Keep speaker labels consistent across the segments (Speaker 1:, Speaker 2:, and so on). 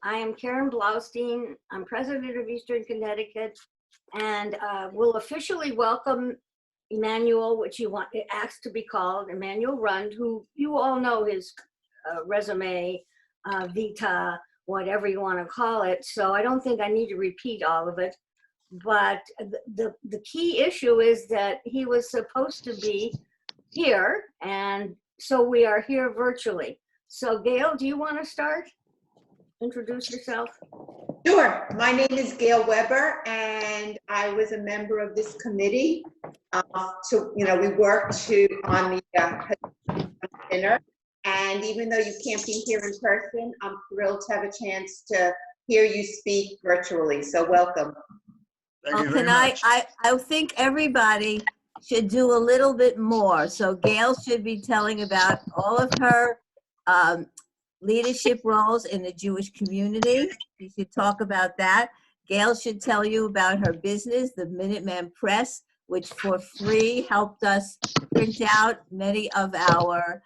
Speaker 1: I am Karen Blaustein. I'm president of Eastern Connecticut, and will officially welcome Emanuel, which you want asked to be called, Emanuel Rund, who you all know his resume, vita, whatever you want to call it. So I don't think I need to repeat all of it. But the key issue is that he was supposed to be here, and so we are here virtually. So Gail, do you want to start? Introduce yourself.
Speaker 2: Sure. My name is Gail Weber, and I was a member of this committee. So, we worked on the dinner. And even though you can't be here in person, I'm thrilled to have a chance to hear you speak virtually. So welcome.
Speaker 3: Thank you very much.
Speaker 4: I think everybody should do a little bit more. So Gail should be telling about all of her leadership roles in the Jewish community. She should talk about that. Gail should tell you about her business, the Minuteman Press, which for free helped us print out many of our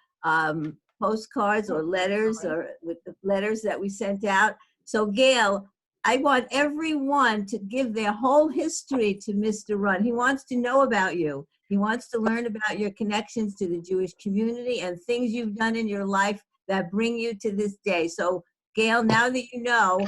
Speaker 4: postcards or letters, or with the letters that we sent out. So Gail, I want everyone to give their whole history to Mr. Rund. He wants to know about you. He wants to learn about your connections to the Jewish community and things you've done in your life that bring you to this day. So Gail, now that you know,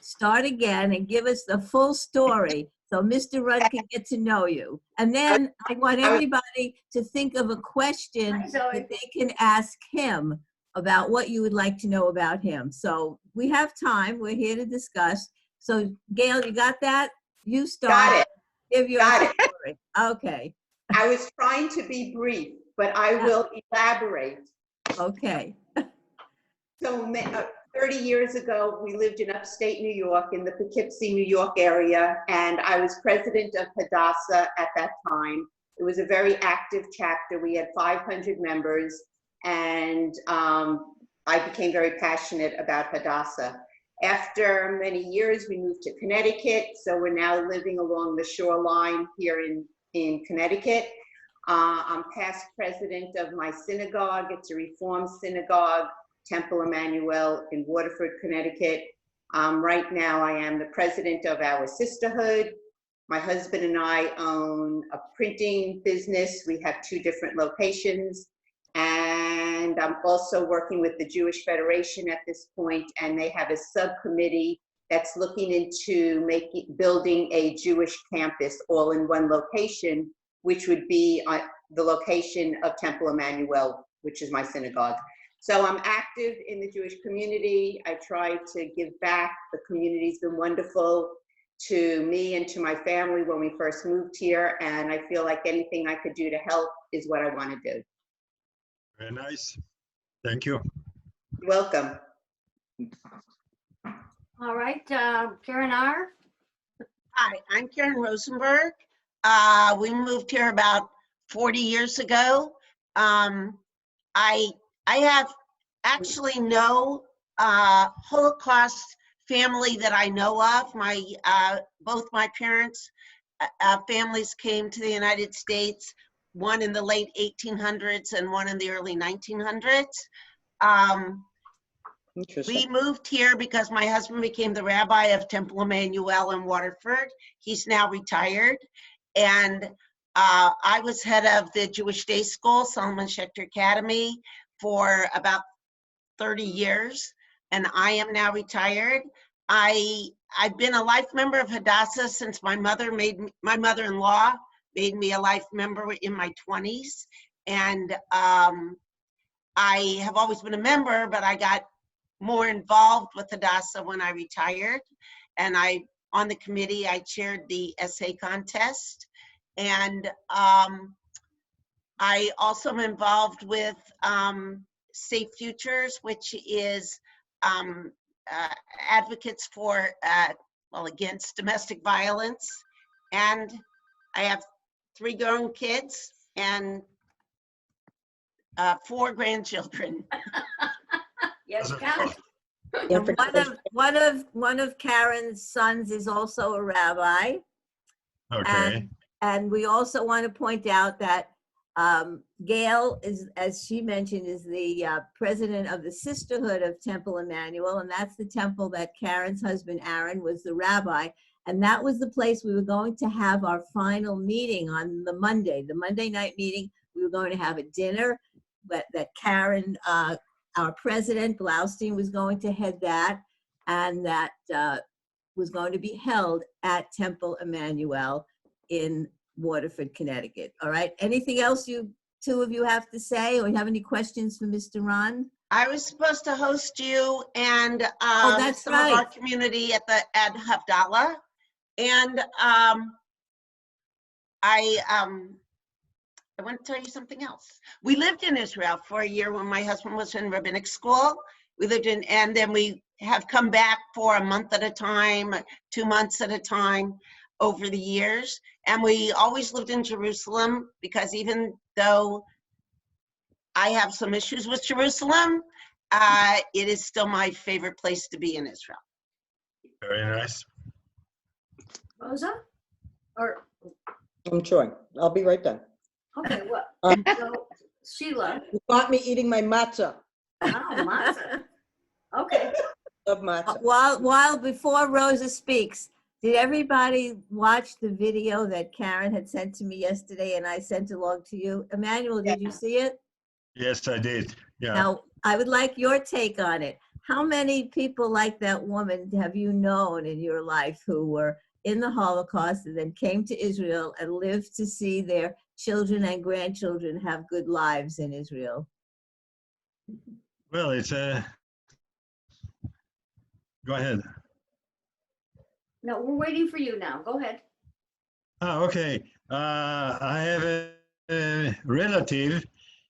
Speaker 4: start again and give us the full story so Mr. Rund can get to know you. And then I want everybody to think of a question that they can ask him about what you would like to know about him. So we have time. We're here to discuss. So Gail, you got that? You start.
Speaker 2: Got it.
Speaker 4: Give your
Speaker 2: Got
Speaker 4: story. Okay.
Speaker 2: I was trying to be brief, but I will elaborate.
Speaker 4: Okay.
Speaker 2: So 30 years ago, we lived in upstate New York, in the Poughkeepsie, New York area, and I was president of Hadassah at that time. It was a very active chapter. We had 500 members, and I became very passionate about Hadassah. After many years, we moved to Connecticut, so we're now living along the shoreline here in Connecticut. I'm past president of my synagogue. It's a Reform synagogue, Temple Emanuel in Waterford, Connecticut. Right now, I am the president of our sisterhood. My husband and I own a printing business. We have 2 different locations. And I'm also working with the Jewish Federation at this point, and they have a subcommittee that's looking into building a Jewish campus all in one location, which would be the location of Temple Emanuel, which is my synagogue. So I'm active in the Jewish community. I try to give back. The community's been wonderful to me and to my family when we first moved here, and I feel like anything I could do to help is what I want to do.
Speaker 3: Very nice. Thank you.
Speaker 2: You're welcome.
Speaker 1: All right, Karen R.
Speaker 5: Hi, I'm Karen Rosenberg. We moved here about 40 years ago. I have actually no Holocaust family that I know of. Both my parents' families came to the United States, one in the late 1800s and one in the early 1900s. We moved here because my husband became the rabbi of Temple Emanuel in Waterford. He's now retired. And I was head of the Jewish Day School, Solomon Schechter Academy, for about 30 years. And I am now retired. I've been a life member of Hadassah since my mother-in-law made me a life member in my 20s. And I have always been a member, but I got more involved with Hadassah when I retired. And on the committee, I chaired the essay contest. And I also am involved with Safe Futures, which is advocates for, against domestic violence. And I have 3 grown kids and 4 grandchildren.
Speaker 1: Yes, Karen.
Speaker 4: One of Karen's sons is also a rabbi.
Speaker 3: Okay.
Speaker 4: And we also want to point out that Gail is, as she mentioned, is the president of the Sisterhood of Temple Emanuel, and that's the temple that Karen's husband, Aaron, was the rabbi. And that was the place we were going to have our final meeting on the Monday night meeting. We were going to have a dinner that Karen, our president, Blaustein, was going to head that, and that was going to be held at Temple Emanuel in Waterford, Connecticut. All right. Anything else you two of you have to say, or you have any questions for Mr. Rund?
Speaker 5: I was supposed to host you and
Speaker 4: that's
Speaker 5: some of our
Speaker 4: right.
Speaker 5: community at Havdalah. And I want to tell you something else. We lived in Israel for a year when my husband was in rabbinic school. We lived in, and then we have come back for a month at a time, 2 months at a time over the years. And we always lived in Jerusalem because even though I have some issues with Jerusalem, it is still my favorite place to be in Israel.
Speaker 3: Very nice.
Speaker 1: Rosa? Or,
Speaker 6: I'm chewing. I'll be right back.
Speaker 1: okay, what? So, Sheila.
Speaker 6: You caught me eating my matzah.
Speaker 1: Oh, matzah. Okay.
Speaker 6: Love matzah.
Speaker 4: While before Rosa speaks, did everybody watch the video that Karen had sent to me yesterday and I sent along to you? Emmanuel, did you see it?
Speaker 3: Yes, I did. Yeah.
Speaker 4: Now, I would like your take on it. How many people like that woman have you known in your life who were in the Holocaust and then came to Israel and lived to see their children and grandchildren have good lives in Israel?
Speaker 3: Well, it's a. Go ahead.
Speaker 1: No, we're waiting for you now. Go ahead.
Speaker 3: Oh, okay. I have a relative.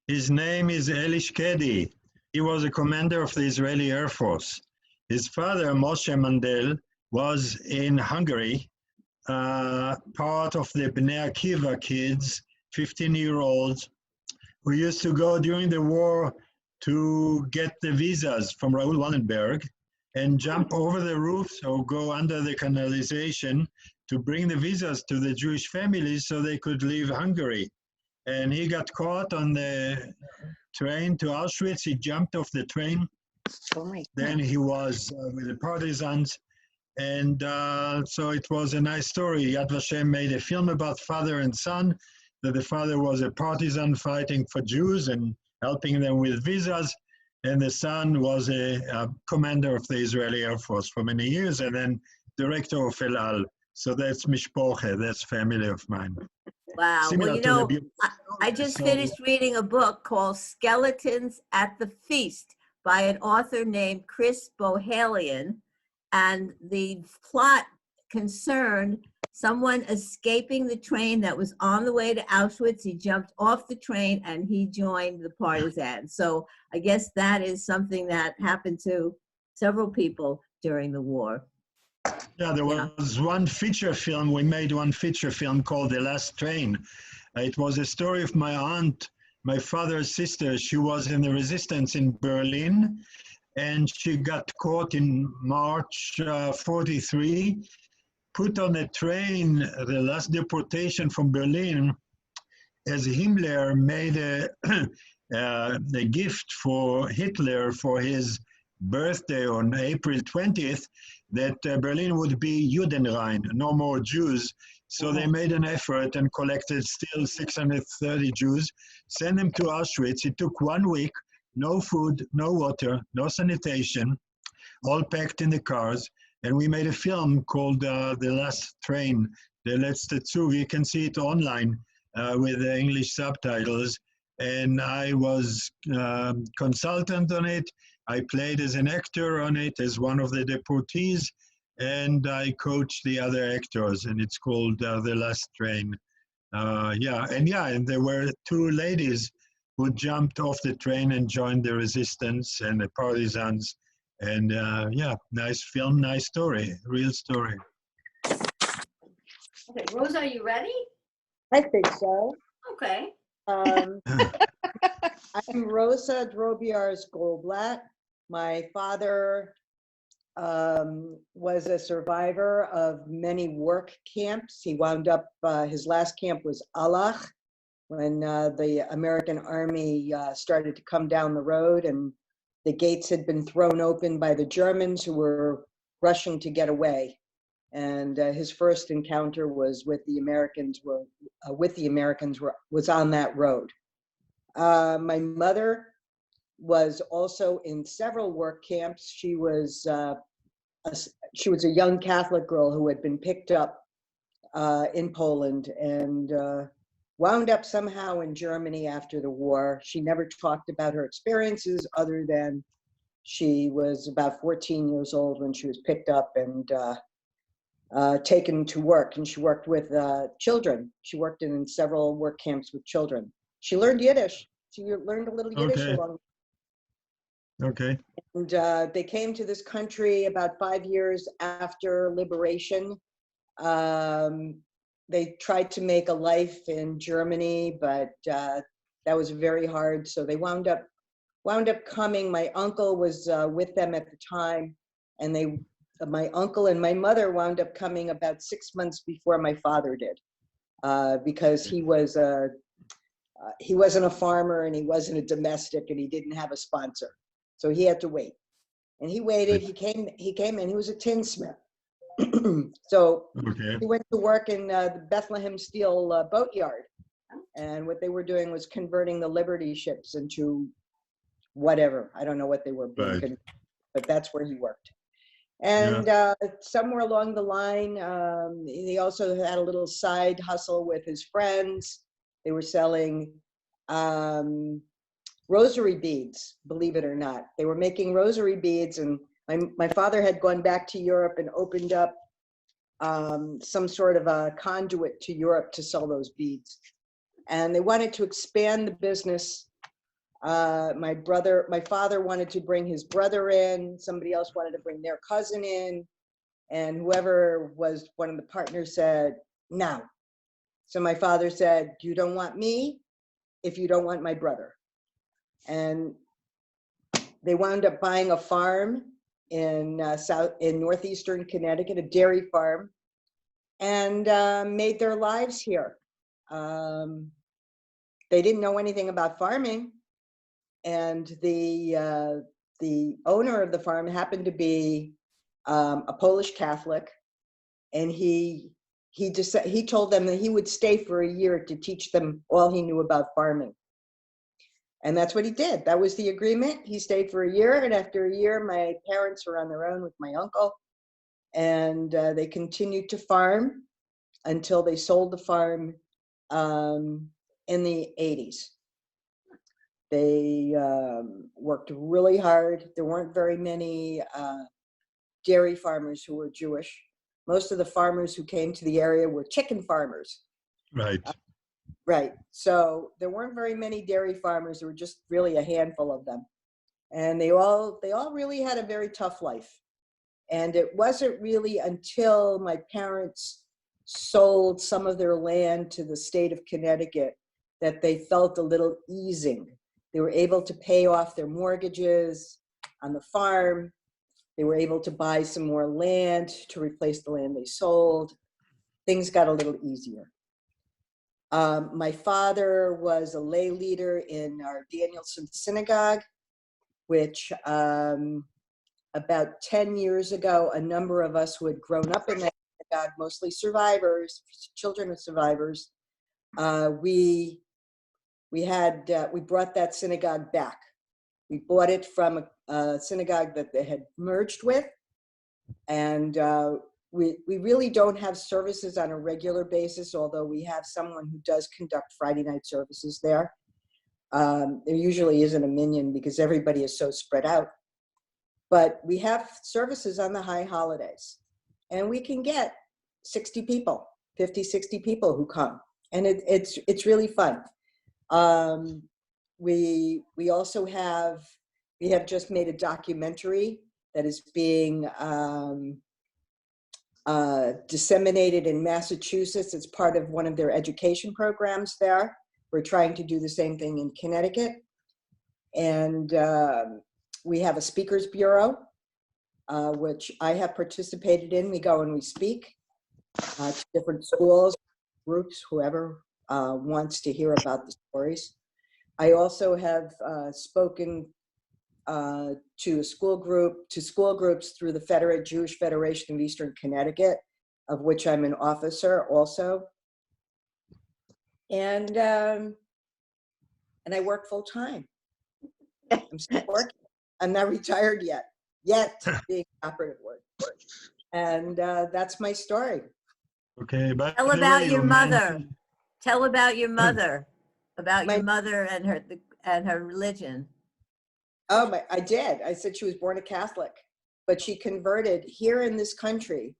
Speaker 3: His name is Eli Shkedi. He was a commander of the Israeli Air Force. His father, Moshe Mandel, was in Hungary, part of the Bnei Akiva kids, 15-year-olds, who used to go during the war to get the visas from Raoul Wallenberg and jump over the roofs or go under the canalization to bring the visas to the Jewish families so they could leave Hungary. And he got caught on the train to Auschwitz. He jumped off the train. Then he was with the partisans. And so it was a nice story. Yad Vashem made a film about father and son, that the father was a partisan fighting for Jews and helping them with visas. And the son was a commander of the Israeli Air Force for many years and then director of El Al. So that's Mishpoche, that's family of mine.
Speaker 4: Wow.
Speaker 3: Similar
Speaker 4: Well, you
Speaker 3: to
Speaker 4: know,
Speaker 3: the
Speaker 4: I just
Speaker 3: so-
Speaker 4: finished reading a book called Skeletons at the Feast by an author named Chris Bohalian. And the plot concerned someone escaping the train that was on the way to Auschwitz. He jumped off the train and he joined the partisans. So I guess that is something that happened to several people during the war.
Speaker 3: Yeah, there was one feature film. We made one feature film called The Last Train. It was a story of my aunt, my father's sister. She was in the resistance in Berlin, and she got caught in March 43, put on a train, the last deportation from Berlin, as Himmler made a gift for Hitler for his birthday on April 20th, that Berlin would be Judenrein, no more Jews. So they made an effort and collected still 630 Jews, sent them to Auschwitz. It took 1 week, no food, no water, no sanitation, all packed in the cars. And we made a film called The Last Train, the letzte Zug. You can see it online with the English subtitles. And I was consultant on it. I played as an actor on it, as one of the deportees, and I coached the other actors, and it's called The Last Train. And there were 2 ladies who jumped off the train and joined the resistance and the partisans. And nice film, nice story, real story.
Speaker 1: Okay, Rosa, are you ready?
Speaker 6: I think so.
Speaker 1: Okay.
Speaker 6: I'm Rosa Drobiarz Goldblatt. My father was a survivor of many work camps. He wound up, his last camp was Allach, when the American Army started to come down the road, and the gates had been thrown open by the Germans who were rushing to get away. And his first encounter was with the Americans. Was on that road. My mother was also in several work camps. She was a young Catholic girl who had been picked up in Poland and wound up somehow in Germany after the war. She never talked about her experiences other than she was about 14 years old when she was picked up and taken to work. And she worked with children. She worked in several work camps with children. She learned Yiddish. She learned a little Yiddish
Speaker 3: Okay.
Speaker 6: along.
Speaker 3: Okay.
Speaker 6: And they came to this country about 5 years after liberation. They tried to make a life in Germany, but that was very hard. So they wound up coming. My uncle was with them at the time, and my uncle and my mother wound up coming about 6 months before my father did, because he wasn't a farmer and he wasn't a domestic and he didn't have a sponsor, so he had to wait. And he waited. He came in. He was a tinsmith. So
Speaker 3: Okay.
Speaker 6: he went to work in the Bethlehem Steel boatyard, and what they were doing was converting the Liberty ships into whatever. I don't know what they were being
Speaker 3: Right.
Speaker 6: converted, but that's where he worked. And somewhere along the line, he also had a little side hustle with his friends. They were selling rosary beads, believe it or not. They were making rosary beads, and my father had gone back to Europe and opened up some sort of a conduit to Europe to sell those beads. And they wanted to expand the business. My father wanted to bring his brother in. Somebody else wanted to bring their cousin in. And whoever was one of the partners said, no. So my father said, you don't want me if you don't want my brother. And they wound up buying a farm in northeastern Connecticut, a dairy farm, and made their lives here. They didn't know anything about farming, and the owner of the farm happened to be a Polish Catholic, and he told them that he would stay for a year to teach them all he knew about farming. And that's what he did. That was the agreement. He stayed for a year, and after a year, my parents were on their own with my uncle, and they continued to farm until they sold the farm in the 80s. They worked really hard. There weren't very many dairy farmers who were Jewish. Most of the farmers who came to the area were chicken farmers.
Speaker 3: Right.
Speaker 6: Right. So there weren't very many dairy farmers. There were just really a handful of them. And they all really had a very tough life. And it wasn't really until my parents sold some of their land to the state of Connecticut that they felt a little easing. They were able to pay off their mortgages on the farm. They were able to buy some more land to replace the land they sold. Things got a little easier. My father was a lay leader in our Danielson synagogue, which about 10 years ago, a number of us who had grown up in that synagogue, mostly survivors, children of survivors, we brought that synagogue back. We bought it from a synagogue that they had merged with, and we really don't have services on a regular basis, although we have someone who does conduct Friday night services there. There usually isn't a minyan because everybody is so spread out. But we have services on the high holidays, and we can get 60 people, 50, 60 people who come, and it's really fun. We also have just made a documentary that is being disseminated in Massachusetts. It's part of one of their education programs there. We're trying to do the same thing in Connecticut. And we have a speakers bureau, which I have participated in. We go and we speak to different schools, groups, whoever wants to hear about the stories. I also have spoken to school groups through the Jewish Federation of Eastern Connecticut, of which I'm an officer also. And I work full time. I'm still working. I'm not retired yet being operative word. And that's my story.
Speaker 3: Okay, by
Speaker 4: Tell
Speaker 3: the
Speaker 4: about
Speaker 3: way,
Speaker 4: your
Speaker 3: you
Speaker 4: mother.
Speaker 3: mentioned-
Speaker 4: Tell about your mother,
Speaker 6: My-
Speaker 4: your mother and her religion.
Speaker 6: Oh, I did. I said she was born a Catholic, but she converted here in this country.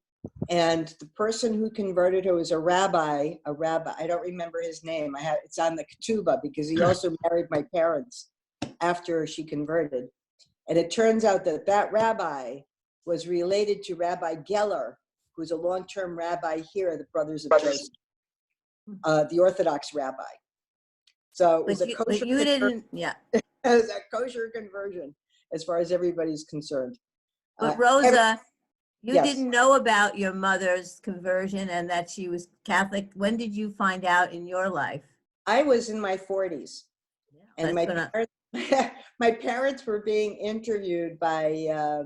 Speaker 6: And the person who converted her was a rabbi. I don't remember his name. It's on the ketubah because he also married my parents after she converted. And it turns out that that rabbi was related to Rabbi Geller, who's a long-term rabbi here, the Brothers of Joseph, the Orthodox rabbi. So it was a kosher conversion. It was a kosher conversion as far as everybody's concerned.
Speaker 4: But Rosa, you
Speaker 6: yes.
Speaker 4: didn't know about your mother's conversion and that she was Catholic. When did you find out in your life?
Speaker 6: I was in my 40s. And my parents were being interviewed by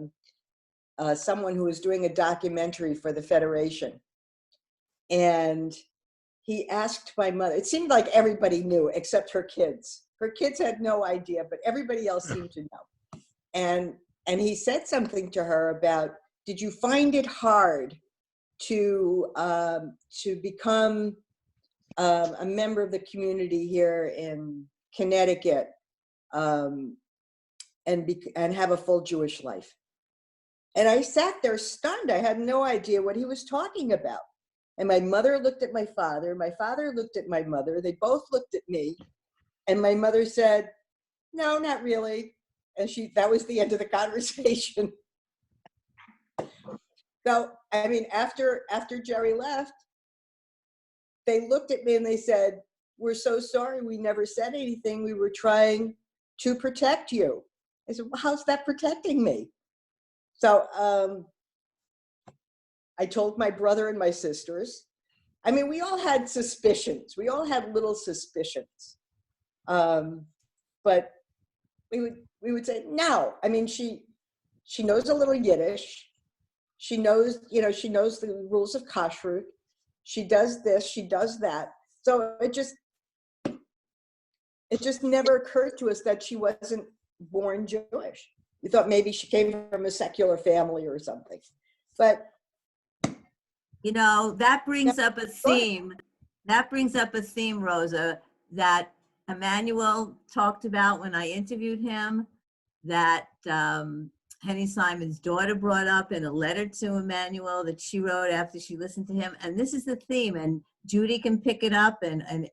Speaker 6: someone who was doing a documentary for the Federation. And he asked my mother, it seemed like everybody knew except her kids. Her kids had no idea, but everybody else seemed to know. And he said something to her about, did you find it hard to become a member of the community here in Connecticut and have a full Jewish life? And I sat there stunned. I had no idea what he was talking about. And my mother looked at my father looked at my mother, they both looked at me, and my mother said, no, not really. And that was the end of the conversation. So, I mean, after Jerry left, they looked at me and they said, we're so sorry, we never said anything, we were trying to protect you. I said, well, how's that protecting me? So I told my brother and my sisters. I mean, we all had suspicions. We all had little suspicions. But we would say, no. I mean, she knows a little Yiddish. She knows, she knows the rules of kashrut. She does this, she does that. So it just never occurred to us that she wasn't born Jewish. We thought maybe she came from a secular family or something. But
Speaker 4: that brings up a theme. That brings up a theme, Rosa, that Emanuel talked about when I interviewed him, that Henny Simon's daughter brought up in a letter to Emanuel that she wrote after she listened to him. And this is the theme, and Judy can pick it up, and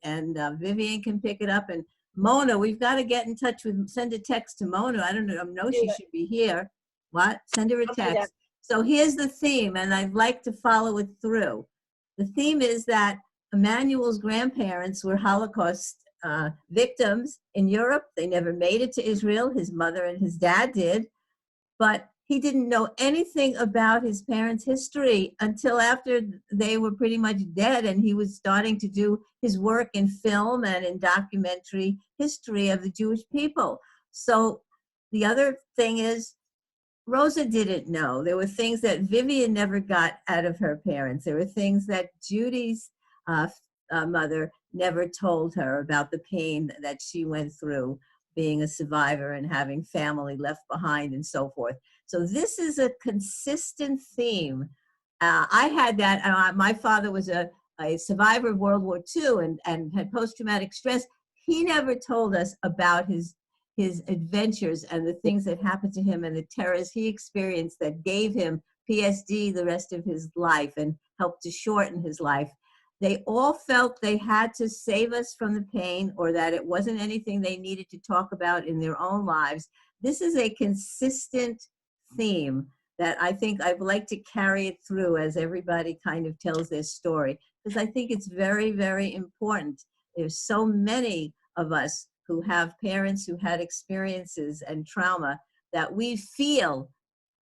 Speaker 4: Vivian can pick it up, and Mona, we've got to get in touch send a text to Mona. I don't know she should be here. What? Send her a text. So here's the theme, and I'd like to follow it through. The theme is that Emanuel's grandparents were Holocaust victims in Europe. They never made it to Israel. His mother and his dad did, but he didn't know anything about his parents' history until after they were pretty much dead, and he was starting to do his work in film and in documentary history of the Jewish people. So the other thing is, Rosa didn't know. There were things that Vivian never got out of her parents. There were things that Judy's mother never told her about the pain that she went through being a survivor and having family left behind and so forth. So this is a consistent theme. I had that. My father was a survivor of World War II and had post-traumatic stress. He never told us about his adventures and the things that happened to him and the terrors he experienced that gave him PSD the rest of his life and helped to shorten his life. They all felt they had to save us from the pain, or that it wasn't anything they needed to talk about in their own lives. This is a consistent theme that I think I'd like to carry it through as everybody kind of tells their story, because I think it's very, very important. There's so many of us who have parents who had experiences and trauma that we feel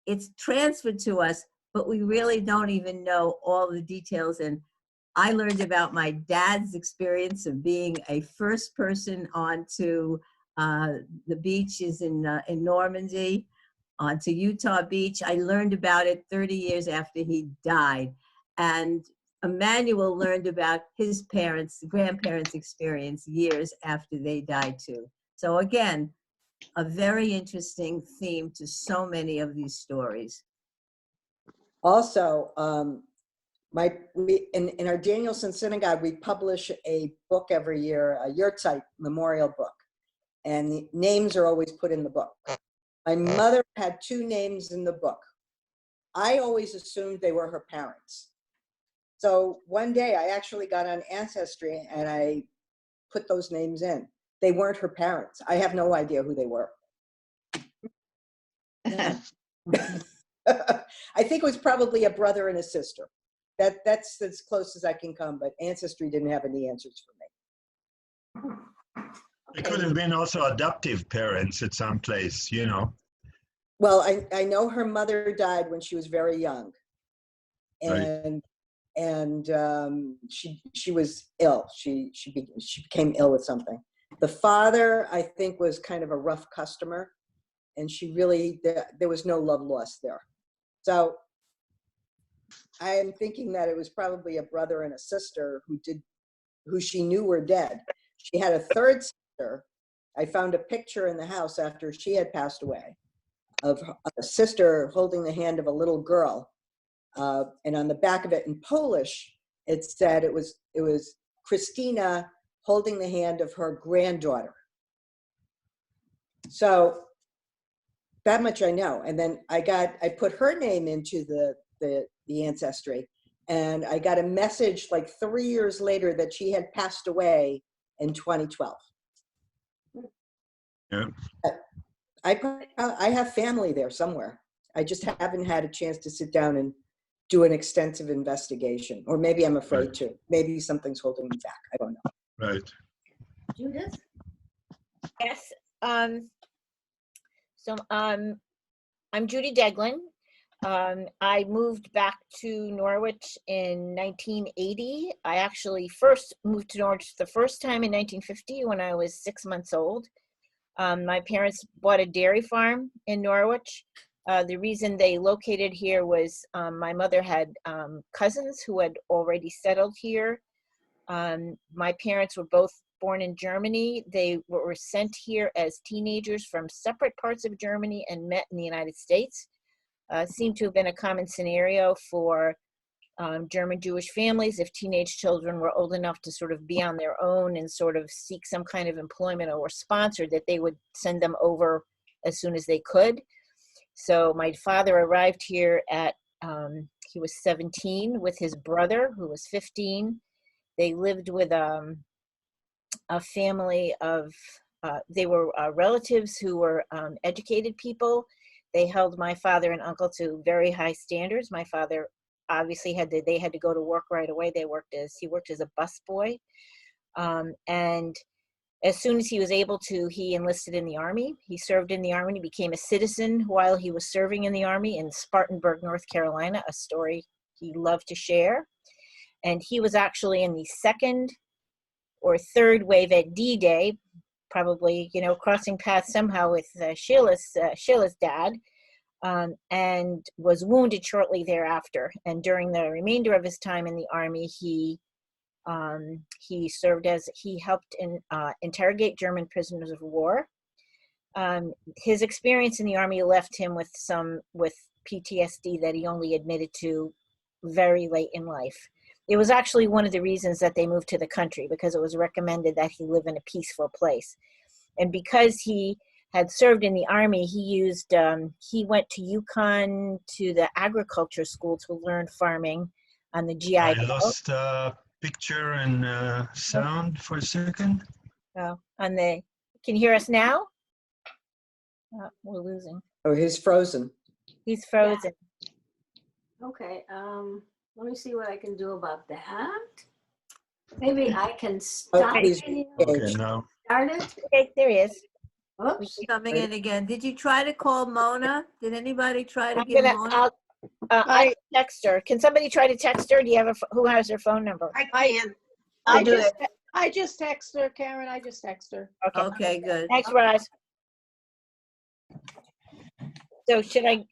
Speaker 4: it's transferred to us, but we really don't even know all the details. And I learned about my dad's experience of being a first person onto the beaches in Normandy, onto Utah Beach. I learned about it 30 years after he died. And Emanuel learned about his parents, grandparents' experience years after they died too. So again, a very interesting theme to so many of these stories.
Speaker 6: Also, in our Danielson Synagogue, we publish a book every year, a Yurtzeit memorial book, and the names are always put in the book. My mother had 2 names in the book. I always assumed they were her parents. So one day I actually got on Ancestry and I put those names in. They weren't her parents. I have no idea who they were.
Speaker 4: Yeah.
Speaker 6: I think it was probably a brother and a sister. That's as close as I can come, but Ancestry didn't have any answers for me.
Speaker 3: It could have been also adoptive parents at some place, you know.
Speaker 6: Well, I know her mother died when she was very young,
Speaker 3: Right.
Speaker 6: and she was ill. She became ill with something. The father, I think, was kind of a rough customer, and she really there was no love lost there. So I am thinking that it was probably a brother and a sister who she knew were dead. She had a third sister. I found a picture in the house after she had passed away of a sister holding the hand of a little girl. And on the back of it in Polish, it said it was Christina holding the hand of her granddaughter. So that much I know. And then I put her name into the Ancestry, and I got a message like 3 years later that she had passed away in 2012.
Speaker 3: Yeah.
Speaker 6: I have family there somewhere. I just haven't had a chance to sit down and do an extensive investigation, or maybe I'm afraid to. Maybe something's holding me back. I don't know.
Speaker 3: Right.
Speaker 1: Judith?
Speaker 7: Yes. I'm Judy Deglin. I moved back to Norwich in 1980. I actually first moved to Norwich the first time in 1950 when I was 6 months old. My parents bought a dairy farm in Norwich. The reason they located here was my mother had cousins who had already settled here. My parents were both born in Germany. They were sent here as teenagers from separate parts of Germany and met in the United States. Seemed to have been a common scenario for German Jewish families if teenage children were old enough to sort of be on their own and sort of seek some kind of employment or sponsor, that they would send them over as soon as they could. So my father arrived here at, he was 17 with his brother who was 15. They lived with a family of, they were relatives who were educated people. They held my father and uncle to very high standards. My father obviously they had to go to work right away. He worked as a busboy. And as soon as he was able to, he enlisted in the Army. He served in the Army, became a citizen while he was serving in the Army in Spartanburg, North Carolina, a story he loved to share. And he was actually in the second or third wave at D-Day, probably, crossing paths somehow with Sheila's dad, and was wounded shortly thereafter. And during the remainder of his time in the Army, he helped interrogate German prisoners of war. His experience in the Army left him with PTSD that he only admitted to very late in life. It was actually one of the reasons that they moved to the country, because it was recommended that he live in a peaceful place. And because he had served in the Army, he went to Yukon to the agriculture school to learn farming on the GI
Speaker 3: I
Speaker 7: Bill.
Speaker 3: lost picture and sound for a second.
Speaker 7: Oh, can you hear us now? We're losing.
Speaker 6: Oh, he's frozen.
Speaker 7: He's frozen.
Speaker 1: Okay, let me see what I can do about that. Maybe I can stop
Speaker 6: he's
Speaker 1: video.
Speaker 3: Okay, now.
Speaker 1: Start it.
Speaker 7: Okay, there he is.
Speaker 1: Oops.
Speaker 4: Coming in again. Did you try to call Mona? Did anybody try to
Speaker 7: I'm
Speaker 4: give
Speaker 7: gonna,
Speaker 4: Mona?
Speaker 7: I text her. Can somebody try to text her? Do you have who has her phone number?
Speaker 5: I can.
Speaker 4: I'll do it.
Speaker 8: I just text her, Karen. I just text her.
Speaker 7: Okay.
Speaker 4: Okay, good.
Speaker 7: Thanks, Roz. So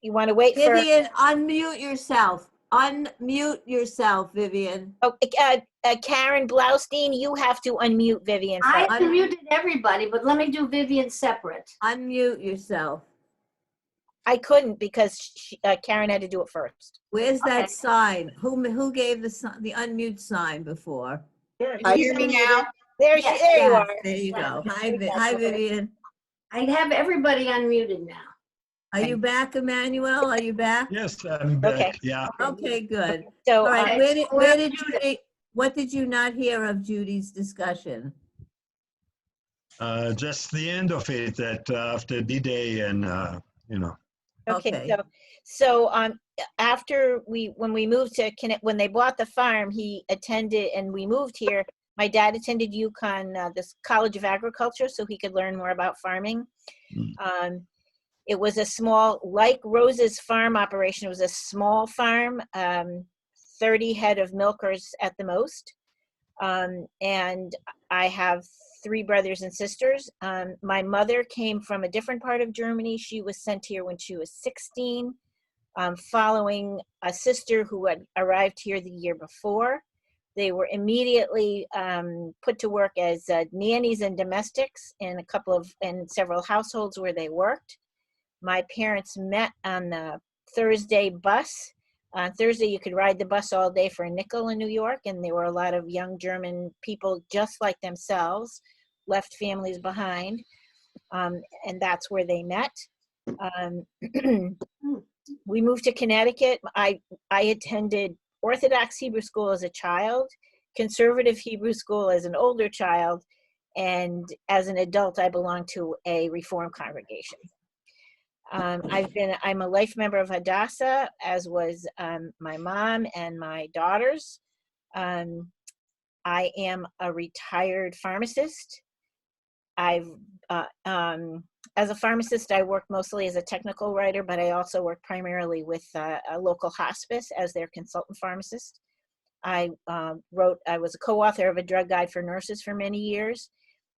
Speaker 7: you want to wait for?
Speaker 4: Vivian, unmute yourself. Unmute yourself, Vivian.
Speaker 7: Oh, Karen Blaustein, you have to unmute Vivian
Speaker 1: I
Speaker 7: first.
Speaker 1: unmuted everybody, but let me do Vivian separate.
Speaker 4: Unmute yourself.
Speaker 7: I couldn't because Karen had to do it first.
Speaker 4: Where's that
Speaker 1: Okay.
Speaker 4: sign? Who gave the unmute sign before?
Speaker 5: Do you hear me now?
Speaker 7: There
Speaker 1: Yes.
Speaker 7: you
Speaker 4: Yes,
Speaker 7: are.
Speaker 4: there you go. Hi,
Speaker 7: There you go.
Speaker 4: hi, Vivian.
Speaker 1: I have everybody unmuted now.
Speaker 4: Are you back, Emmanuel? Are you back?
Speaker 3: Yes, I'm back.
Speaker 7: Okay.
Speaker 3: Yeah.
Speaker 4: Okay, good.
Speaker 7: So
Speaker 4: All right,
Speaker 1: Okay.
Speaker 4: where did Judy, what did you not hear of Judy's discussion?
Speaker 3: Just the end of it, that after D-Day and, you know.
Speaker 7: okay. So after when we moved to when they bought the farm, he attended, and we moved here. My dad attended UConn, this College of Agriculture, so he could learn more about farming. It was a small, like Rose's farm operation, it was a small farm, 30 head of milkers at the most. And I have 3 brothers and sisters. My mother came from a different part of Germany. She was sent here when she was 16, following a sister who had arrived here the year before. They were immediately put to work as nannies and domestics in several households where they worked. My parents met on the Thursday bus. On Thursday, you could ride the bus all day for a nickel in New York, and there were a lot of young German people just like themselves, left families behind, and that's where they met. We moved to Connecticut. I attended Orthodox Hebrew school as a child, conservative Hebrew school as an older child, and as an adult, I belonged to a Reform congregation. I'm a life member of Hadassah, as was my mom and my daughters. I am a retired pharmacist. As a pharmacist, I work mostly as a technical writer, but I also work primarily with a local hospice as their consultant pharmacist. I was a co-author of a drug guide for nurses for many years.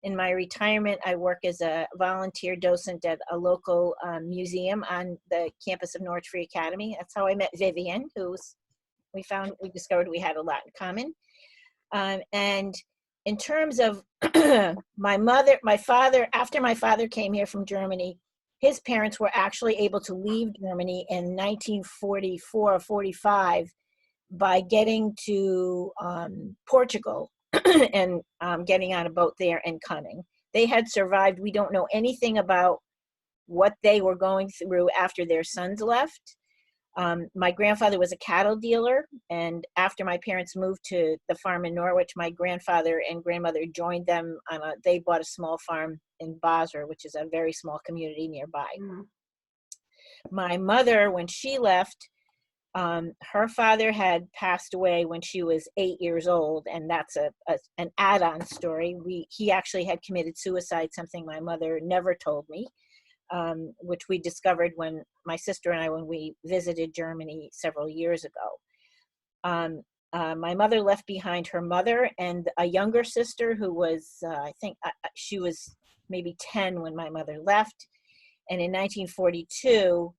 Speaker 7: In my retirement, I work as a volunteer docent at a local museum on the campus of Norwich Free Academy. That's how I met Vivian, we discovered we had a lot in common. And in terms of my father, after my father came here from Germany, his parents were actually able to leave Germany in 1944 or 45 by getting to Portugal and getting on a boat there and coming. They had survived. We don't know anything about what they were going through after their sons left. My grandfather was a cattle dealer, and after my parents moved to the farm in Norwich, my grandfather and grandmother joined them they bought a small farm in Basra, which is a very small community nearby. Mm-hmm. My mother, when she left, her father had passed away when she was 8 years old, and that's an add-on story. He actually had committed suicide, something my mother never told me, which we discovered when my sister and I, when we visited Germany several years ago. My mother left behind her mother and a younger sister who was, I think she was maybe 10 when my mother left. And in 1942,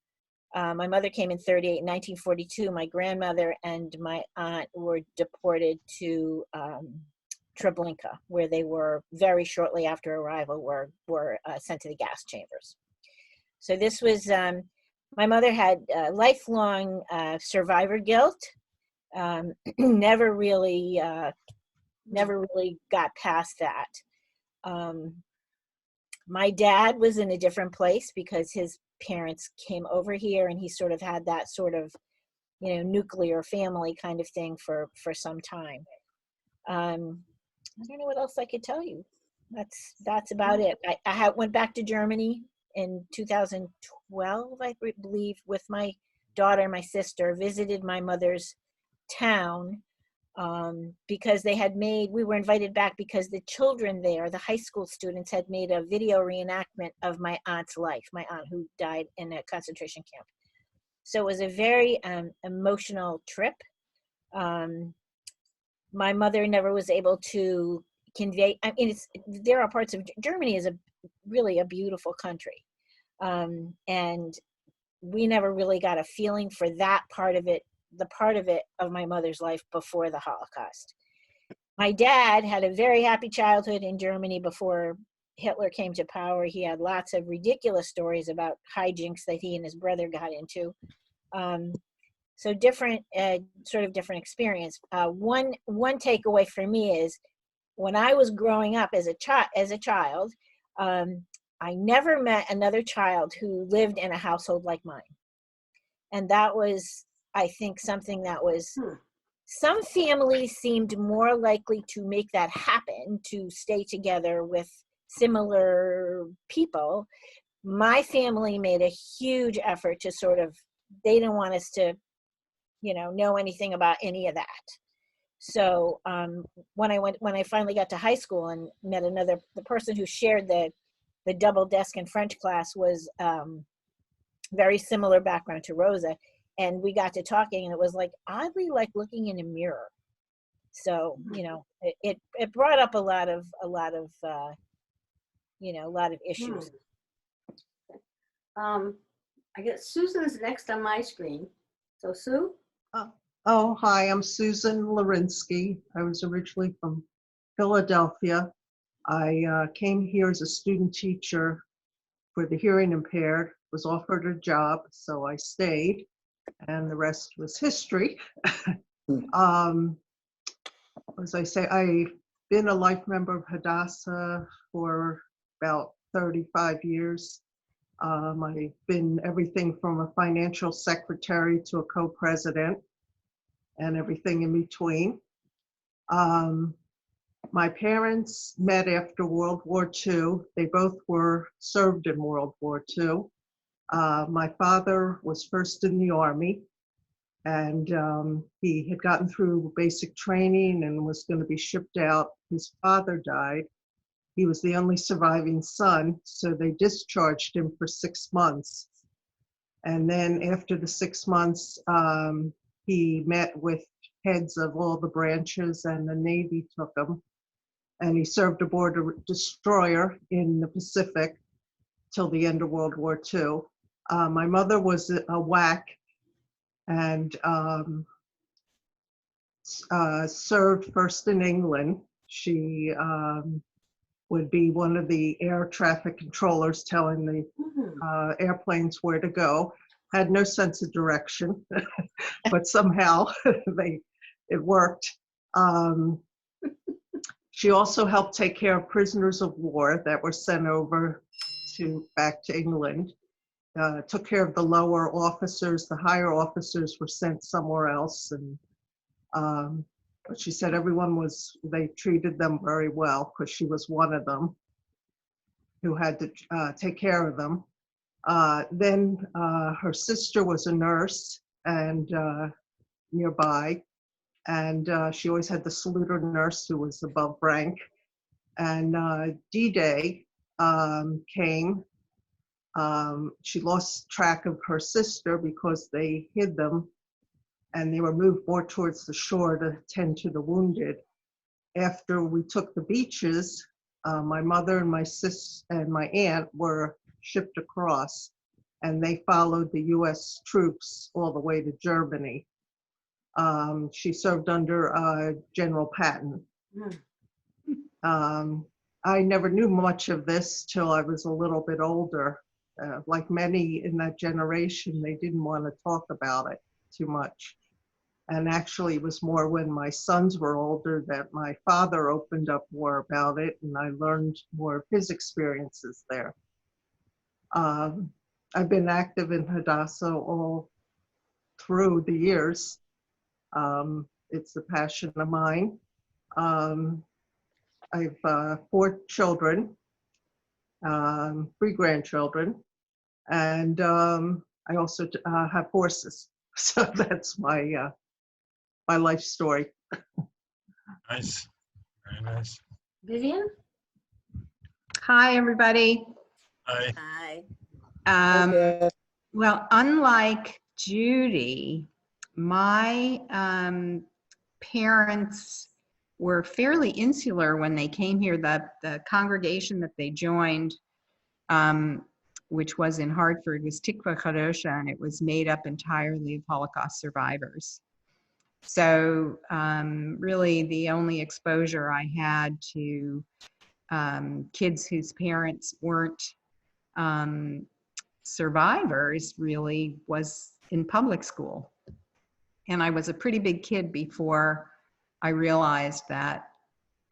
Speaker 7: my mother came in 38. In 1942, my grandmother and my aunt were deported to Treblinka, where they were very shortly after arrival were sent to the gas chambers. So this was, my mother had lifelong survivor guilt, never really got past that. My dad was in a different place because his parents came over here, and he sort of had that sort of, nuclear family kind of thing for some time. I don't know what else I could tell you. That's about it. I went back to Germany in 2012, I believe, with my daughter and my sister, visited my mother's town, because we were invited back because the children there, the high school students, had made a video reenactment of my aunt's life, my aunt who died in a concentration camp. So it was a very emotional trip. My mother never was able to convey, I mean, there are parts of Germany is really a beautiful country. And we never really got a feeling for that part of it, the part of it of my mother's life before the Holocaust. My dad had a very happy childhood in Germany before Hitler came to power. He had lots of ridiculous stories about hijinks that he and his brother got into. So different, sort of different experience. One takeaway for me is when I was growing up as a child, I never met another child who lived in a household like mine. And that was, I think, something that was, some families seemed more likely to make that happen, to stay together with similar people. My family made a huge effort to sort of, they didn't want us to, know anything about any of that. So when I finally got to high school and met the person who shared the double desk in French class was very similar background to Rosa, and we got to talking, and it was like oddly like looking in a mirror. So it brought up a lot of issues.
Speaker 1: I guess Susan's next on my screen. So Sue?
Speaker 9: Oh, hi, I'm Susan Larinsky. I was originally from Philadelphia. I came here as a student teacher for the hearing impaired, was offered a job, so I stayed, and the rest was history. As I say, I've been a life member of Hadassah for about 35 years. I've been everything from a financial secretary to a co-president and everything in between. My parents met after World War II. They both were served in World War II. My father was first in the Army, and he had gotten through basic training and was going to be shipped out. His father died. He was the only surviving son, so they discharged him for 6 months. And then after the 6 months, he met with heads of all the branches, and the Navy took him. And he served aboard a destroyer in the Pacific till the end of World War II. My mother was a WAC and served first in England. She would be one of the air traffic controllers telling the airplanes where to go. Had no sense of direction, but somehow it worked. She also helped take care of prisoners of war that were sent over back to England. Took care of the lower officers. The higher officers were sent somewhere else. And but she said they treated them very well because she was one of them who had to take care of them. Then her sister was a nurse and nearby. And she always had the saluter nurse who was above rank. And D-Day came. She lost track of her sister because they hid them, and they were moved more towards the shore to tend to the wounded. After we took the beaches, my mother and my sis and my aunt were shipped across, and they followed the US troops all the way to Germany. She served under General Patton. I never knew much of this till I was a little bit older. Like many in that generation, they didn't want to talk about it too much. And actually, it was more when my sons were older that my father opened up more about it, and I learned more of his experiences there. I've been active in Hadassah all through the years. It's a passion of mine. I've 4 children, 3 grandchildren, and I also have horses. So that's my my life story.
Speaker 3: Nice, very nice.
Speaker 1: Vivian?
Speaker 10: Hi, everybody.
Speaker 3: Hi.
Speaker 4: Hi.
Speaker 6: Okay.
Speaker 10: Well, unlike Judy, my parents were fairly insular when they came here. The congregation that they joined, which was in Hartford, was Tikva Chadosha, and it was made up entirely of Holocaust survivors. So really the only exposure I had to kids whose parents weren't survivors really was in public school. And I was a pretty big kid before I realized that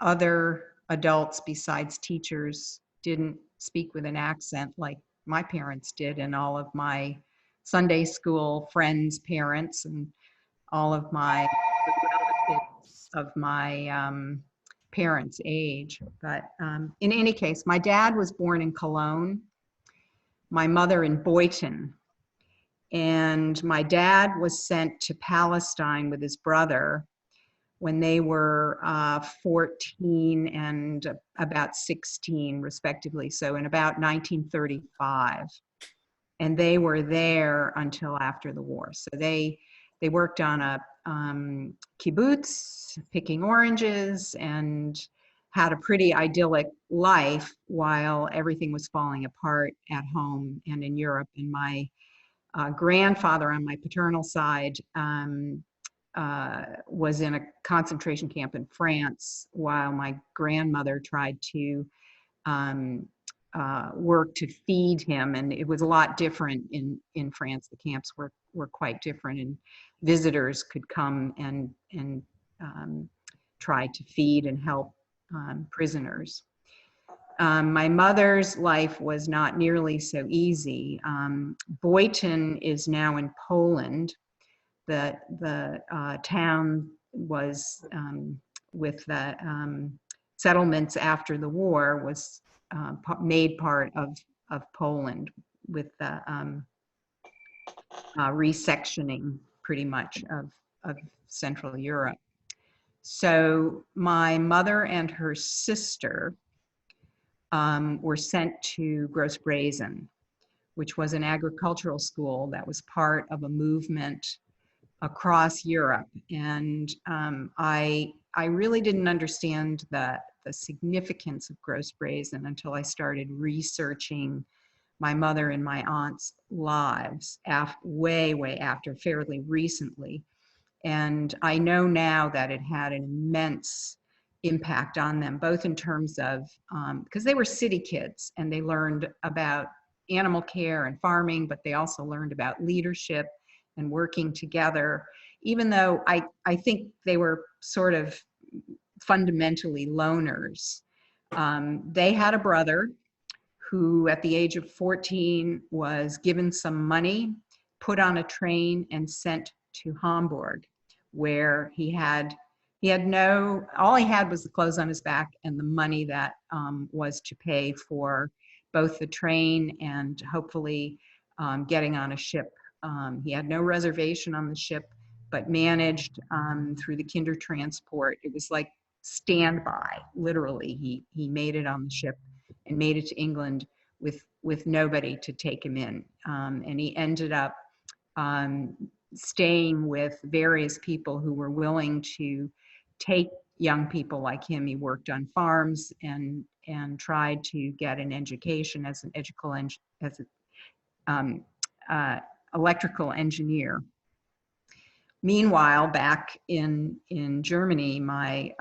Speaker 10: other adults besides teachers didn't speak with an accent like my parents did, and all of my Sunday school friends' parents and all of my relatives of my parents' age. But in any case, my dad was born in Cologne, my mother in Boynton. And my dad was sent to Palestine with his brother when they were 14 and about 16, respectively. So in about 1935. And they were there until after the war. So they worked on a kibbutz, picking oranges, and had a pretty idyllic life while everything was falling apart at home and in Europe. And my grandfather on my paternal side was in a concentration camp in France, while my grandmother tried to work to feed him. And it was a lot different in France. The camps were quite different, and visitors could come and try to feed and help prisoners. My mother's life was not nearly so easy. Boynton is now in Poland. The town was, with the settlements after the war, was made part of Poland with the resectioning pretty much of Central Europe. So my mother and her sister were sent to Gross Brazen, which was an agricultural school that was part of a movement across Europe. And I really didn't understand the significance of Gross Brazen until I started researching my mother and my aunt's lives way after, fairly recently. And I know now that it had an immense impact on them, both in terms of, because they were city kids and they learned about animal care and farming, but they also learned about leadership and working together, even though I think they were sort of fundamentally loners. They had a brother who at the age of 14 was given some money, put on a train and sent to Hamburg, where all he had was the clothes on his back and the money that was to pay for both the train and hopefully getting on a ship. He had no reservation on the ship, but managed through the kinder transport. It was like standby, literally. He made it on the ship and made it to England with nobody to take him in. And he ended up staying with various people who were willing to take young people like him. He worked on farms and tried to get an education as an electrical engineer. Meanwhile, back in Germany, my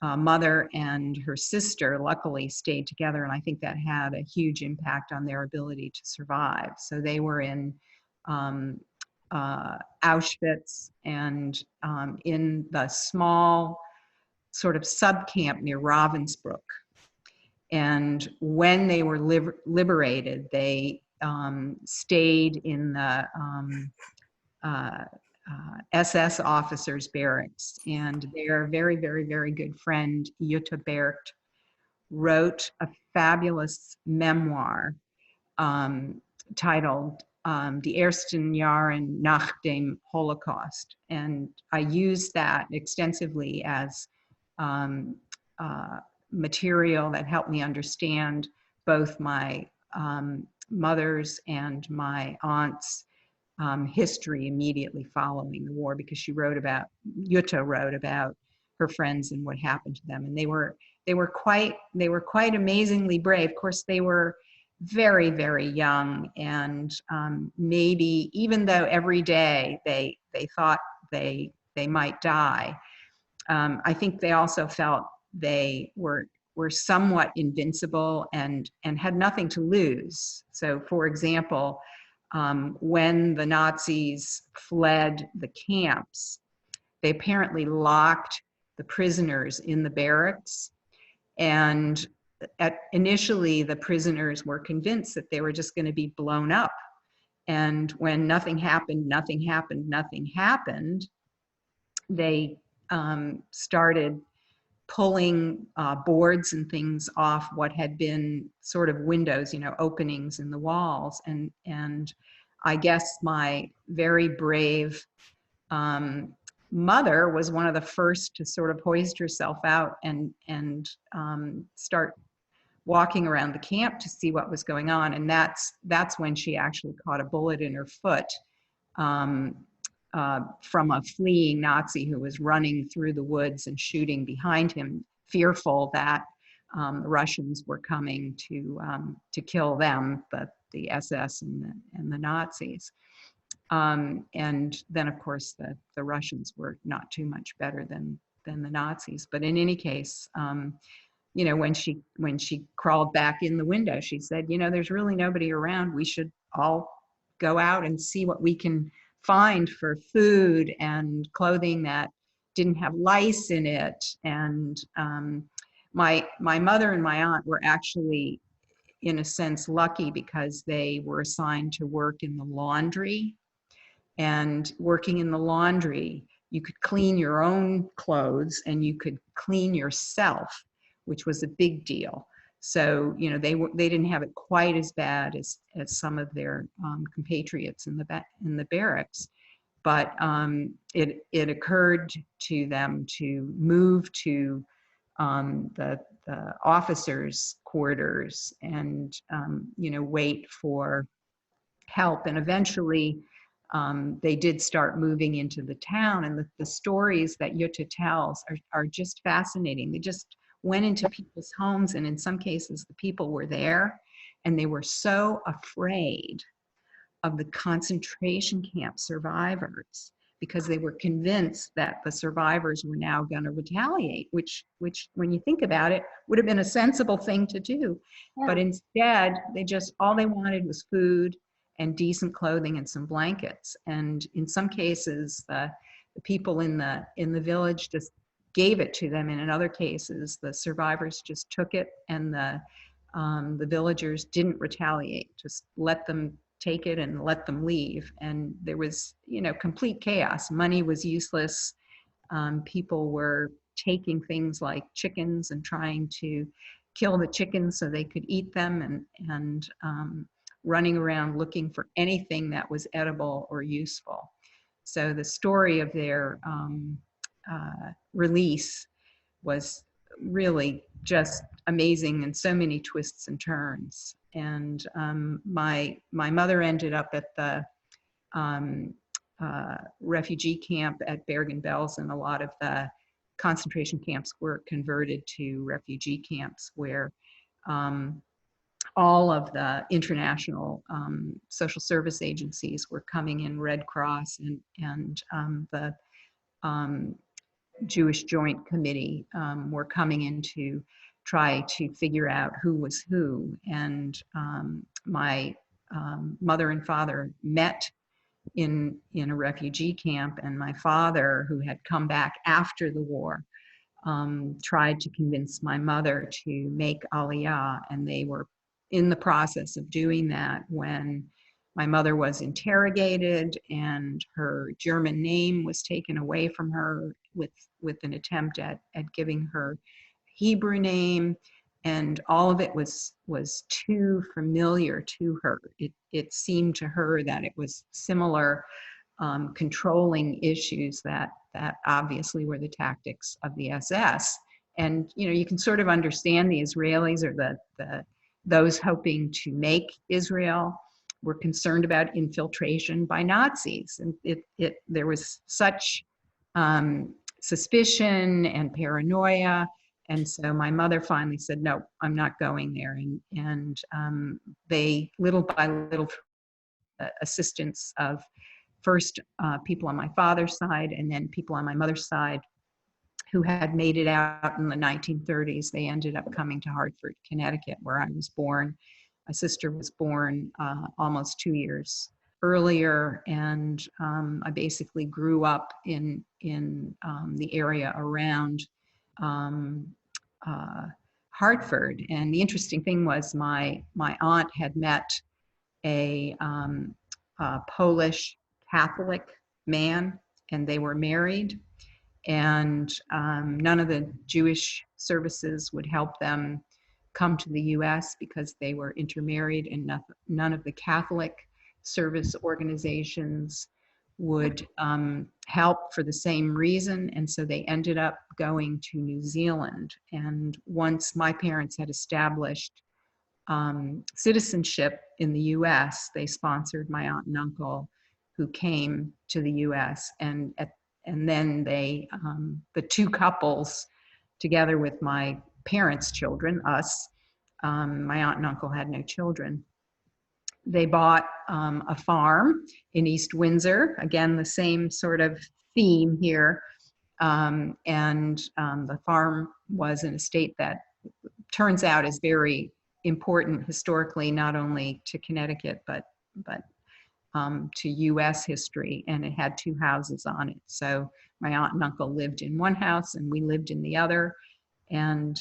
Speaker 10: mother and her sister luckily stayed together, and I think that had a huge impact on their ability to survive. So they were in Auschwitz and in the small sort of sub-camp near Ravensbrück. And when they were liberated, they stayed in the SS officers' barracks. And their very good friend, Jutta Bergt, wrote a fabulous memoir titled Die ersten Jahren nach dem Holocaust. And I used that extensively as material that helped me understand both my mother's and my aunt's history immediately following the war, because Jutta wrote about her friends and what happened to them, and they were quite amazingly brave. Of course, they were very, very young, and maybe even though every day they thought they might die, I think they also felt they were somewhat invincible and had nothing to lose. So, for example, when the Nazis fled the camps, they apparently locked the prisoners in the barracks, and initially the prisoners were convinced that they were just going to be blown up. And when nothing happened, they started pulling boards and things off what had been sort of windows, openings in the walls. And I guess my very brave mother was one of the first to sort of hoist herself out and start walking around the camp to see what was going on. And that's when she actually caught a bullet in her foot from a fleeing Nazi who was running through the woods and shooting behind him, fearful that the Russians were coming to kill them, the SS and the Nazis. And then, of course, the Russians were not too much better than the Nazis. But in any case, when she crawled back in the window, she said, there's really nobody around. We should all go out and see what we can find for food and clothing that didn't have lice in it. And my mother and my aunt were actually, in a sense, lucky, because they were assigned to work in the laundry. And working in the laundry, you could clean your own clothes and you could clean yourself, which was a big deal. So, they didn't have it quite as bad as some of their compatriots in the barracks. But it occurred to them to move to the officers' quarters and wait for help. And eventually, they did start moving into the town. And the stories that Jutta tells are just fascinating. They just went into people's homes, and in some cases the people were there and they were so afraid of the concentration camp survivors, because they were convinced that the survivors were now going to retaliate, which when you think about it would have been a sensible thing to do.
Speaker 1: Yeah.
Speaker 10: But instead, all they wanted was food and decent clothing and some blankets. And in some cases, the people in the village just gave it to them, and in other cases, the survivors just took it, and the villagers didn't retaliate, just let them take it and let them leave. And there was, complete chaos. Money was useless. People were taking things like chickens and trying to kill the chickens so they could eat them, and running around looking for anything that was edible or useful. So the story of their release was really just amazing, and so many twists and turns. And my mother ended up at the refugee camp at Bergen-Belsen. A lot of the concentration camps were converted to refugee camps, where all of the international social service agencies were coming in, Red Cross and the Jewish Joint Committee were coming in to try to figure out who was who. And my mother and father met in a refugee camp, and my father, who had come back after the war, tried to convince my mother to make Aliyah, and they were in the process of doing that when my mother was interrogated and her German name was taken away from her with an attempt at giving her Hebrew name, and all of it was too familiar to her. It seemed to her that it was similar controlling issues that obviously were the tactics of the SS. And you can sort of understand the Israelis, or those hoping to make Israel, were concerned about infiltration by Nazis. And there was such suspicion and paranoia. And so my mother finally said, no, I'm not going there. And they, little by little, assistance of first people on my father's side and then people on my mother's side who had made it out in the 1930s, they ended up coming to Hartford, Connecticut, where I was born. My sister was born almost 2 years earlier, and I basically grew up in the area around Hartford. And the interesting thing was my aunt had met a Polish Catholic man, and they were married. And none of the Jewish services would help them come to the US because they were intermarried, and none of the Catholic service organizations would help for the same reason. And so they ended up going to New Zealand. And once my parents had established citizenship in the US, they sponsored my aunt and uncle who came to the US. And then they, the two couples, together with my parents' children, us, my aunt and uncle had no children. They bought a farm in East Windsor, again, the same sort of theme here. And the farm was an estate that turns out is very important historically, not only to Connecticut, but to US history, and it had two houses on it. So my aunt and uncle lived in one house and we lived in the other. And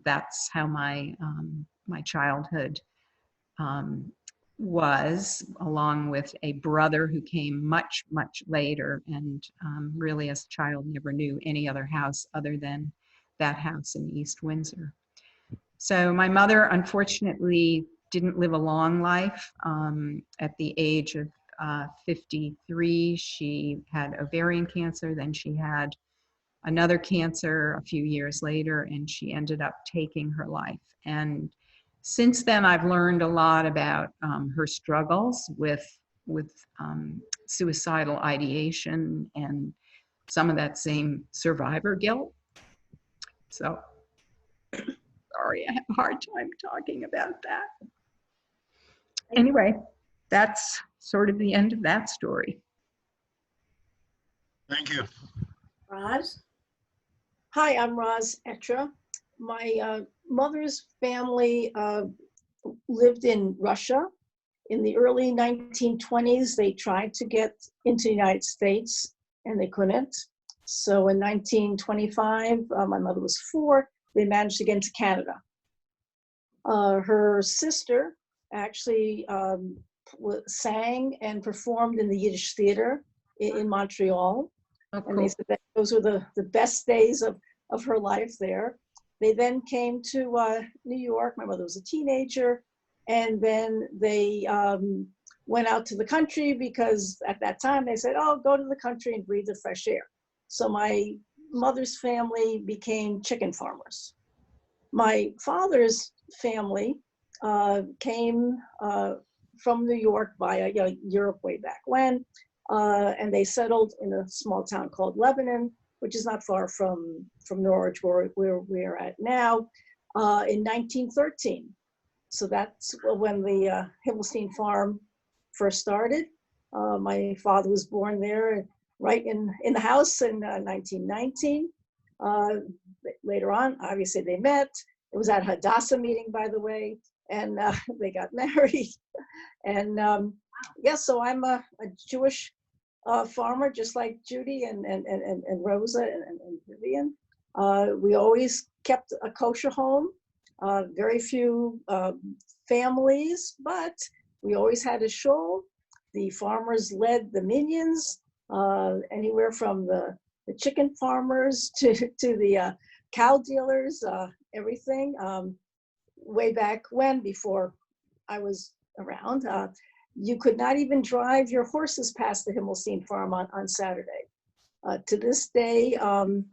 Speaker 10: that's how my childhood was, along with a brother who came much, much later, and really as a child never knew any other house other than that house in East Windsor. So my mother, unfortunately, didn't live a long life. At the age of 53, she had ovarian cancer. Then she had another cancer a few years later, and she ended up taking her life. And since then, I've learned a lot about her struggles with suicidal ideation and some of that same survivor guilt. So, sorry, I have a hard time talking about that. Anyway, that's sort of the end of that story.
Speaker 3: Thank you.
Speaker 1: Roz?
Speaker 8: Hi, I'm Roz Etra. My mother's family lived in Russia. In the early 1920s, they tried to get into the United States and they couldn't. So in 1925, my mother was 4, they managed to get into Canada. Her sister actually sang and performed in the Yiddish theater in Montreal.
Speaker 10: Oh, cool.
Speaker 8: And they said that those were the best days of her life there. They then came to New York. My mother was a teenager. And then they went out to the country because at that time they said, oh, go to the country and breathe the fresh air. So my mother's family became chicken farmers. My father's family came from New York via Europe way back when, and they settled in a small town called Lebanon, which is not far from Norwich, where we're at now, in 1913. So that's when the Himmelstein farm first started. My father was born there, right in the house in 1919. Later on, obviously they met. It was at Hadassah meeting, by the way, and they got married. And yeah, so I'm a Jewish farmer, just like Judy and Rosa and Vivian. We always kept a kosher home. Very few families, but we always had a shul. The farmers led the minions, anywhere from the chicken farmers to the cow dealers, everything. Way back when, before I was around, you could not even drive your horses past the Himmelstein farm on Saturday. To this day, and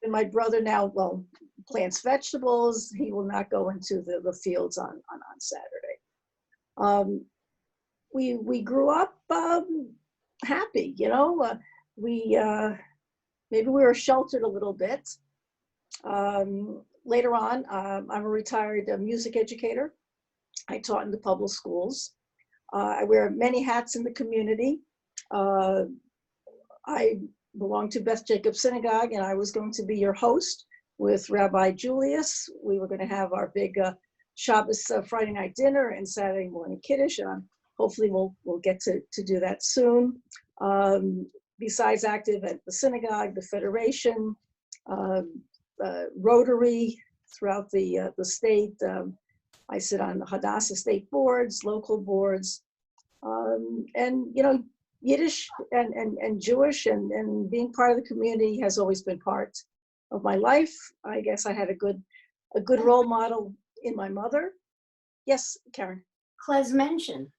Speaker 8: my brother now, well, plants vegetables. He will not go into the fields on Saturday. we grew up happy, you know. We maybe we were sheltered a little bit. Later on, I'm a retired music educator. I taught in the public schools. I wear many hats in the community. I belong to Beth Jacobs Synagogue, and I was going to be your host with Rabbi Julius. We were going to have our big Shabbos Friday night dinner and Saturday morning Kiddush, and hopefully we'll get to do that soon. Besides active at the synagogue, the Federation, Rotary throughout the state. I sit on the Hadassah state boards, local boards, and you know, Yiddish and Jewish and being part of the community has always been part of my life. I guess I had a good role model in my mother. Yes, Karen.
Speaker 1: Klezmention.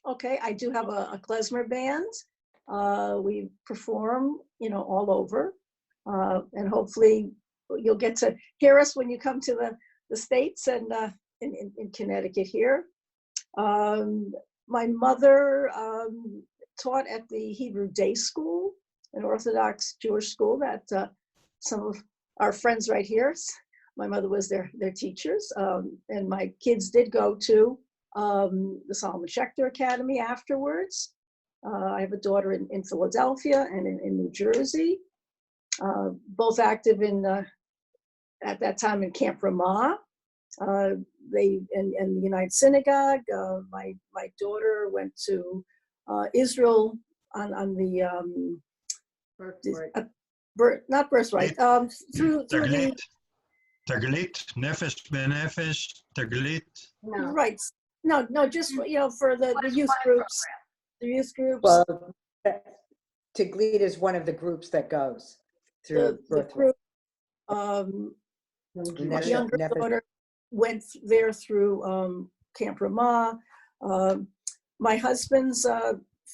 Speaker 8: Okay, I do have a klezmer band. We perform, you know, all over, and hopefully you'll get to hear us when you come to the States and in Connecticut here. My mother taught at the Hebrew Day School, an Orthodox Jewish school that some of our friends right here, my mother was their teachers, and my kids did go to the Solomon Schechter Academy afterwards. I have a daughter in Philadelphia and in New Jersey, both active in at that time in Camp Ramah. They in the United Synagogue. My daughter went to Israel on the not birthright, through the
Speaker 3: Taglit, Nefesh Benefesh, Taglit.
Speaker 1: No.
Speaker 8: right. No, just you know, for the youth groups. The youth groups.
Speaker 6: Well, Tiglit is one of the groups that goes through
Speaker 8: the
Speaker 6: birthright.
Speaker 8: group. My
Speaker 6: Nefesh-
Speaker 8: younger
Speaker 6: Nefesh-
Speaker 8: daughter went there through Camp Ramah. My husband's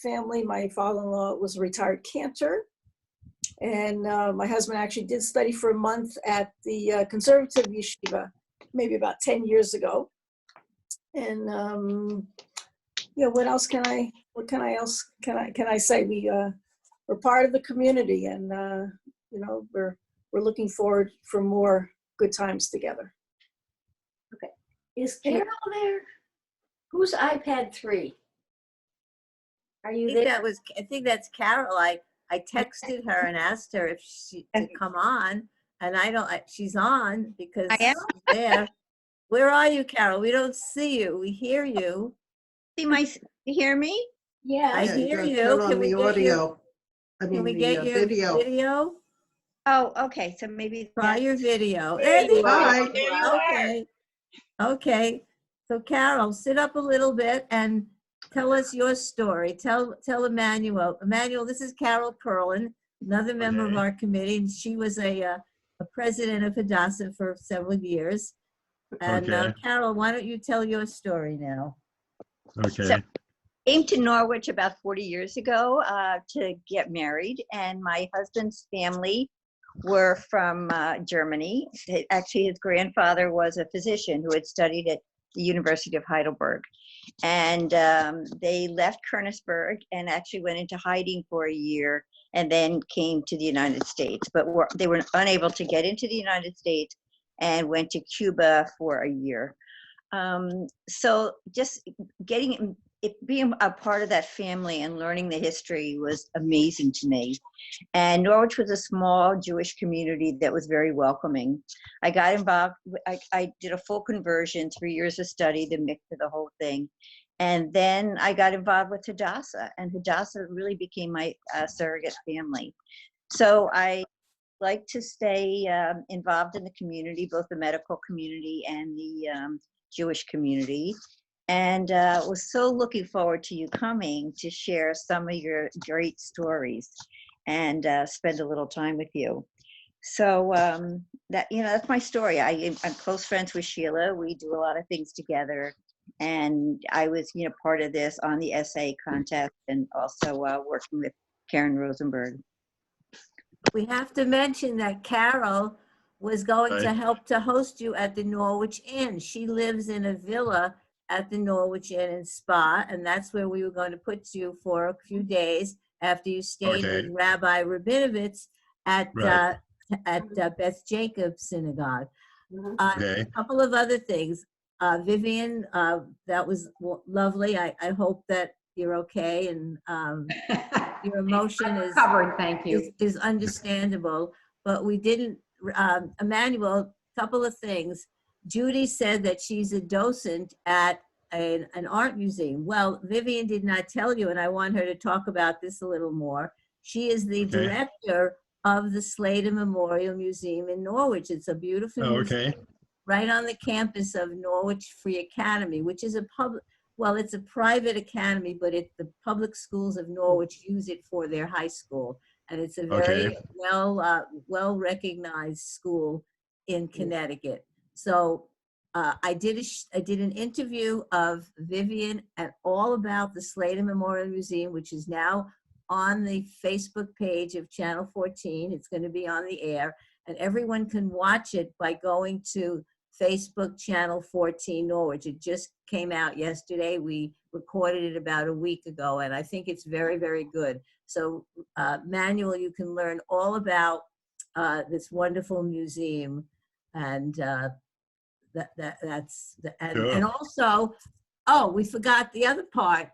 Speaker 8: family, my father-in-law was a retired cantor. And my husband actually did study for a month at the conservative yeshiva, maybe about 10 years ago. And yeah, what can I say? We're part of the community, and you know, we're looking forward for more good times together.
Speaker 1: Is Carol there? Who's iPad 3? Are you there?
Speaker 4: I think that's Carol. I texted her and asked her if she to come on, and she's on because
Speaker 11: I am?
Speaker 4: she's there. Where are you, Carol? We don't see you. We hear you.
Speaker 11: You hear me?
Speaker 1: Yeah.
Speaker 4: I
Speaker 9: Yeah,
Speaker 4: hear
Speaker 9: gotta
Speaker 4: you.
Speaker 9: turn
Speaker 4: Can
Speaker 9: on
Speaker 4: we
Speaker 9: the
Speaker 4: get your,
Speaker 9: audio. I
Speaker 4: can
Speaker 9: mean,
Speaker 4: we
Speaker 9: the
Speaker 4: get your video?
Speaker 11: Oh, okay. So maybe
Speaker 4: Try
Speaker 11: that's
Speaker 4: your video.
Speaker 1: There you are.
Speaker 9: Hi.
Speaker 1: There you are.
Speaker 4: Okay. Okay. So Carol, sit up a little bit and tell us your story. Tell Emanuel. Emanuel, this is Carol Perlin, another member of
Speaker 3: Okay.
Speaker 4: our committee, and she was a president of Hadassah for several years. And
Speaker 3: Okay.
Speaker 4: Carol, why don't you tell your story now?
Speaker 3: Okay.
Speaker 11: So- came to Norwich about 40 years ago to get married, and my husband's family were from Germany. Actually, his grandfather was a physician who had studied at the University of Heidelberg. And they left Königsberg and actually went into hiding for a year and then came to the United States. But they were unable to get into the United States and went to Cuba for a year. So just being a part of that family and learning the history was amazing to me. And Norwich was a small Jewish community that was very welcoming. I got involved, I did a full conversion, 3 years of study, the mix of the whole thing. And then I got involved with Hadassah, and Hadassah really became my surrogate family. So I like to stay involved in the community, both the medical community and the Jewish community. And was so looking forward to you coming to share some of your great stories and spend a little time with you. So that's my story. I'm close friends with Sheila. We do a lot of things together. And I was, part of this on the essay contest and also working with Karen Rosenberg.
Speaker 4: We have to mention that Carol was going to
Speaker 3: Right.
Speaker 4: help to host you at the Norwich Inn. She lives in a villa at the Norwich Inn and Spa, and that's where we were going to put you for a few days after you stayed
Speaker 3: Okay.
Speaker 4: with Rabbi Rabinovitz at
Speaker 3: Right.
Speaker 4: Beth Jacobs Synagogue.
Speaker 3: Okay.
Speaker 4: A couple of other things. Vivian, that was lovely. I hope that you're okay, and your emotion is
Speaker 10: Covered, thank you.
Speaker 4: is understandable. But we didn't, Emmanuel, couple of things. Judy said that she's a docent at an art museum. Well, Vivian did not tell you, and I want her to talk about this a little more. She is the
Speaker 3: Okay.
Speaker 4: director of the Slater Memorial Museum in Norwich. It's a beautiful
Speaker 3: Oh,
Speaker 4: museum
Speaker 3: okay.
Speaker 4: right on the campus of Norwich Free Academy, which is a public, well, it's a private academy, but the public schools of Norwich use it for their high school. And it's a very
Speaker 3: Okay.
Speaker 4: well-recognized school in Connecticut. So I did an interview of Vivian at all about the Slater Memorial Museum, which is now on the Facebook page of Channel 14. It's going to be on the air, and everyone can watch it by going to Facebook Channel 14 Norwich. It just came out yesterday. We recorded it about a week ago, and I think it's very, very good. So, Manuel, you can learn all about this wonderful museum, and and also, oh, we forgot the other part,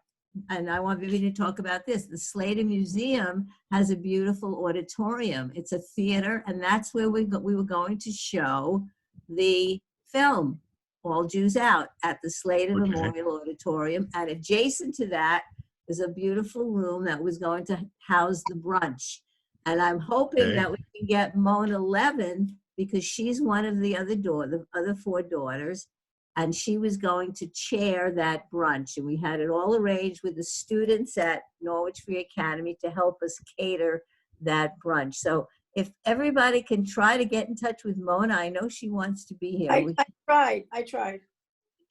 Speaker 4: and I want Vivian to talk about this. The Slater Museum has a beautiful auditorium. It's a theater, and that's where we were going to show the film, All Jews Out, at the Slater
Speaker 3: Okay.
Speaker 4: Memorial Auditorium. And adjacent to that is a beautiful room that was going to house the brunch. And I'm hoping
Speaker 3: Okay.
Speaker 4: that we can get Mona Levin, because she's one of the other four daughters, and she was going to chair that brunch. And we had it all arranged with the students at Norwich Free Academy to help us cater that brunch. So if everybody can try to get in touch with Mona, I know she wants to be here.
Speaker 8: I tried.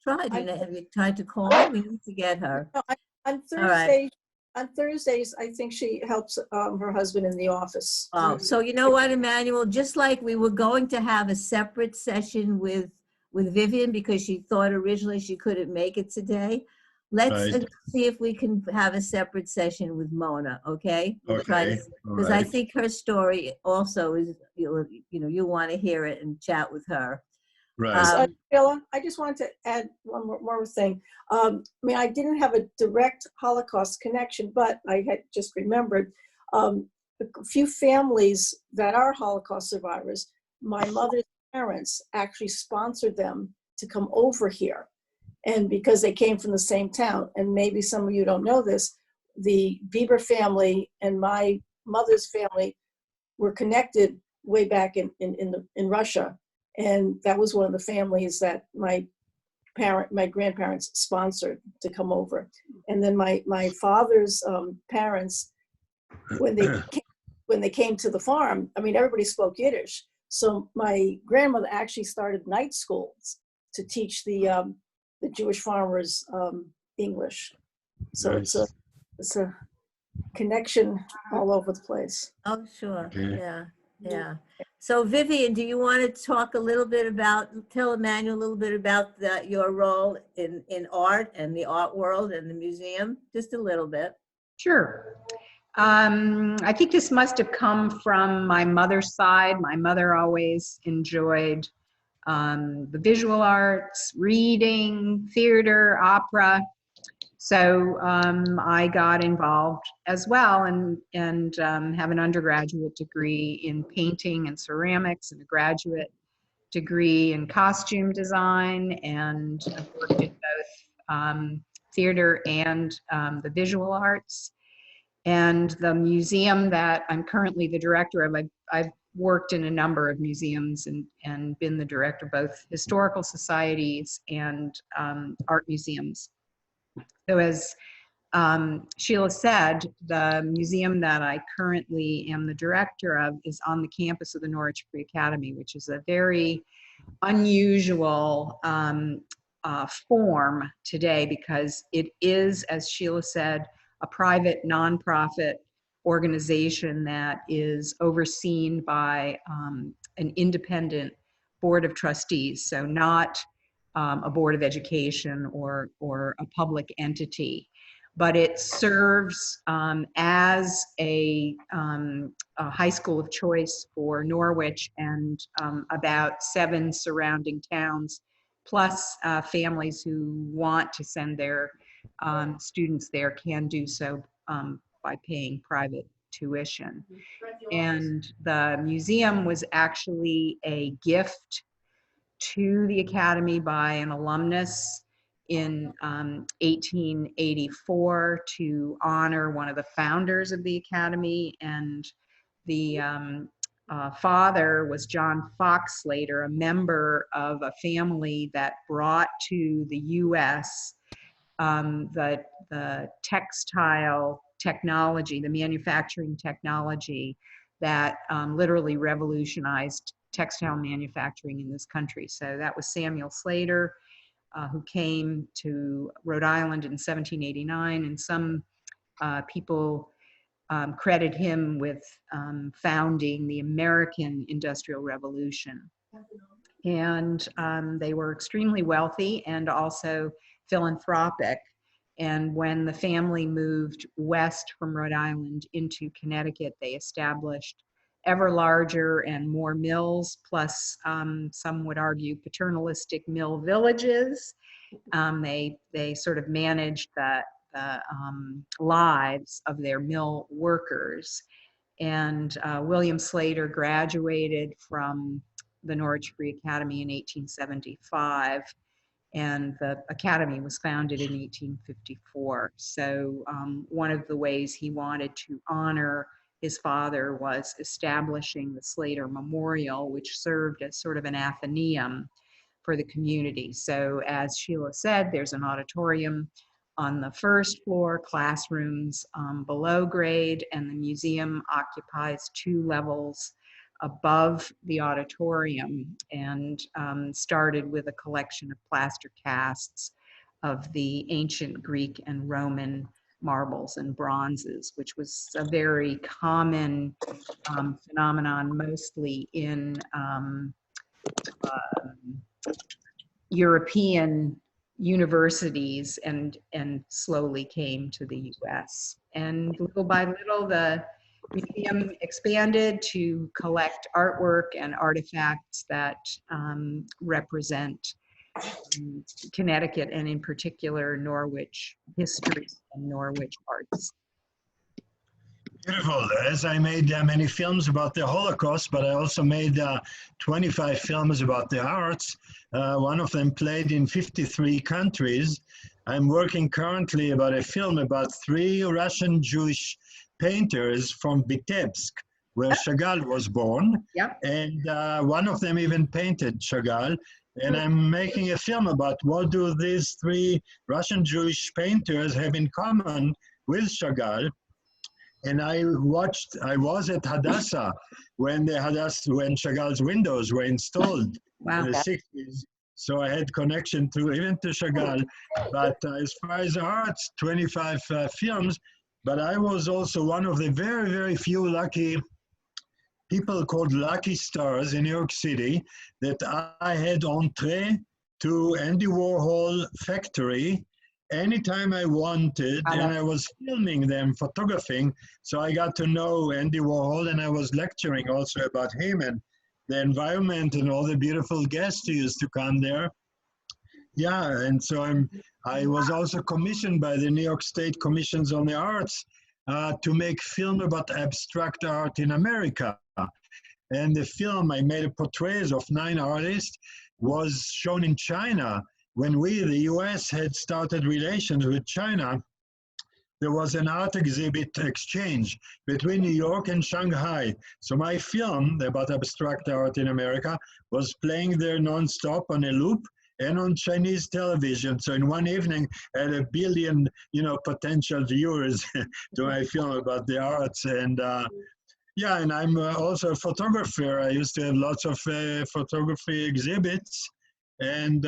Speaker 4: Have you tried to call her? We need to get her.
Speaker 8: No, on
Speaker 4: right.
Speaker 8: Thursdays, I think she helps her husband in the office.
Speaker 4: Oh, so you know what, Emmanuel? Just like we were going to have a separate session with Vivian because she thought originally she couldn't make it today. Let's
Speaker 3: Right.
Speaker 4: see if we can have a separate session with Mona, okay? We'll try
Speaker 3: Okay.
Speaker 4: to,
Speaker 3: All
Speaker 4: because I
Speaker 3: right.
Speaker 4: think her story also is, you'll want to hear it and chat with her.
Speaker 3: Right.
Speaker 8: Sheila, I just wanted to add one more thing. I mean, I didn't have a direct Holocaust connection, but I had just remembered a few families that are Holocaust survivors. My mother's parents actually sponsored them to come over here. And because they came from the same town, and maybe some of you don't know this, the Bieber family and my mother's family were connected way back in Russia. And that was one of the families that my grandparents sponsored to come over. And then my father's parents, when they came to the farm, I mean, everybody spoke Yiddish. So my grandmother actually started night schools to teach the Jewish farmers English. So
Speaker 3: Nice.
Speaker 8: it's a connection all over the place.
Speaker 4: Oh, sure.
Speaker 3: Okay.
Speaker 4: Yeah. So Vivian, do you want to talk a little bit tell Emmanuel a little bit about your role in art and the art world and the museum? Just a little bit.
Speaker 10: Sure. I think this must have come from my mother's side. My mother always enjoyed the visual arts, reading, theater, opera. So I got involved as well and have an undergraduate degree in painting and ceramics and a graduate degree in costume design, and I've worked in both theater and the visual arts. And the museum that I'm currently the director of, I've worked in a number of museums and been the director of both historical societies and art museums. So as Sheila said, the museum that I currently am the director of is on the campus of the Norwich Free Academy, which is a very unusual form today because it is, as Sheila said, a private nonprofit organization that is overseen by an independent board of trustees. So not a board of education or a public entity. But it serves as a high school of choice for Norwich and about 7 surrounding towns, plus families who want to send their students there can do so by paying private tuition. And the museum was actually a gift to the Academy by an alumnus in 1884 to honor one of the founders of the Academy. And the father was John Fox Slater, a member of a family that brought to the US the textile technology, the manufacturing technology that literally revolutionized textile manufacturing in this country. So that was Samuel Slater, who came to Rhode Island in 1789, and some people credit him with founding the American Industrial Revolution. And they were extremely wealthy and also philanthropic. And when the family moved west from Rhode Island into Connecticut, they established ever larger and more mills, plus some would argue paternalistic mill villages. They sort of managed the lives of their mill workers. And William Slater graduated from the Norwich Free Academy in 1875. And the Academy was founded in 1854. So one of the ways he wanted to honor his father was establishing the Slater Memorial, which served as sort of an athenaeum for the community. So as Sheila said, there's an auditorium on the first floor, classrooms below grade, and the museum occupies 2 levels above the auditorium, and started with a collection of plaster casts of the ancient Greek and Roman marbles and bronzes, which was a very common phenomenon, mostly in European universities, and slowly came to the US. And little by little, the museum expanded to collect artwork and artifacts that represent Connecticut, and in particular Norwich history and Norwich arts.
Speaker 3: Beautiful. As I made many films about the Holocaust, but I also made 25 films about the arts. One of them played in 53 countries. I'm working currently about a film about 3 Russian Jewish painters from Vitebsk, where Chagall was born.
Speaker 10: Yep.
Speaker 3: And one of them even painted Chagall. And I'm making a film about what do these 3 Russian Jewish painters have in common with Chagall. And I was at Hadassah when Chagall's windows were installed in the 60s. So I had connection even to Chagall. But as far as arts, 25 films. But I was also one of the very, very few lucky people called lucky stars in New York City that I had entree to Andy Warhol factory anytime I wanted, and I was filming them, photographing. So I got to know Andy Warhol, and I was lecturing also about him and the environment and all the beautiful guests who used to come there. Yeah, and so I was also commissioned by the New York State Commissions on the Arts to make film about abstract art in America. And the film, I made a portraits of 9 artists, was shown in China. When we, the US, had started relations with China, there was an art exhibit exchange between New York and Shanghai. So my film about abstract art in America was playing there nonstop on a loop and on Chinese television. So in one evening, I had 1 billion, potential viewers to my film about the arts. And yeah, and I'm also a photographer. I used to have lots of photography exhibits. And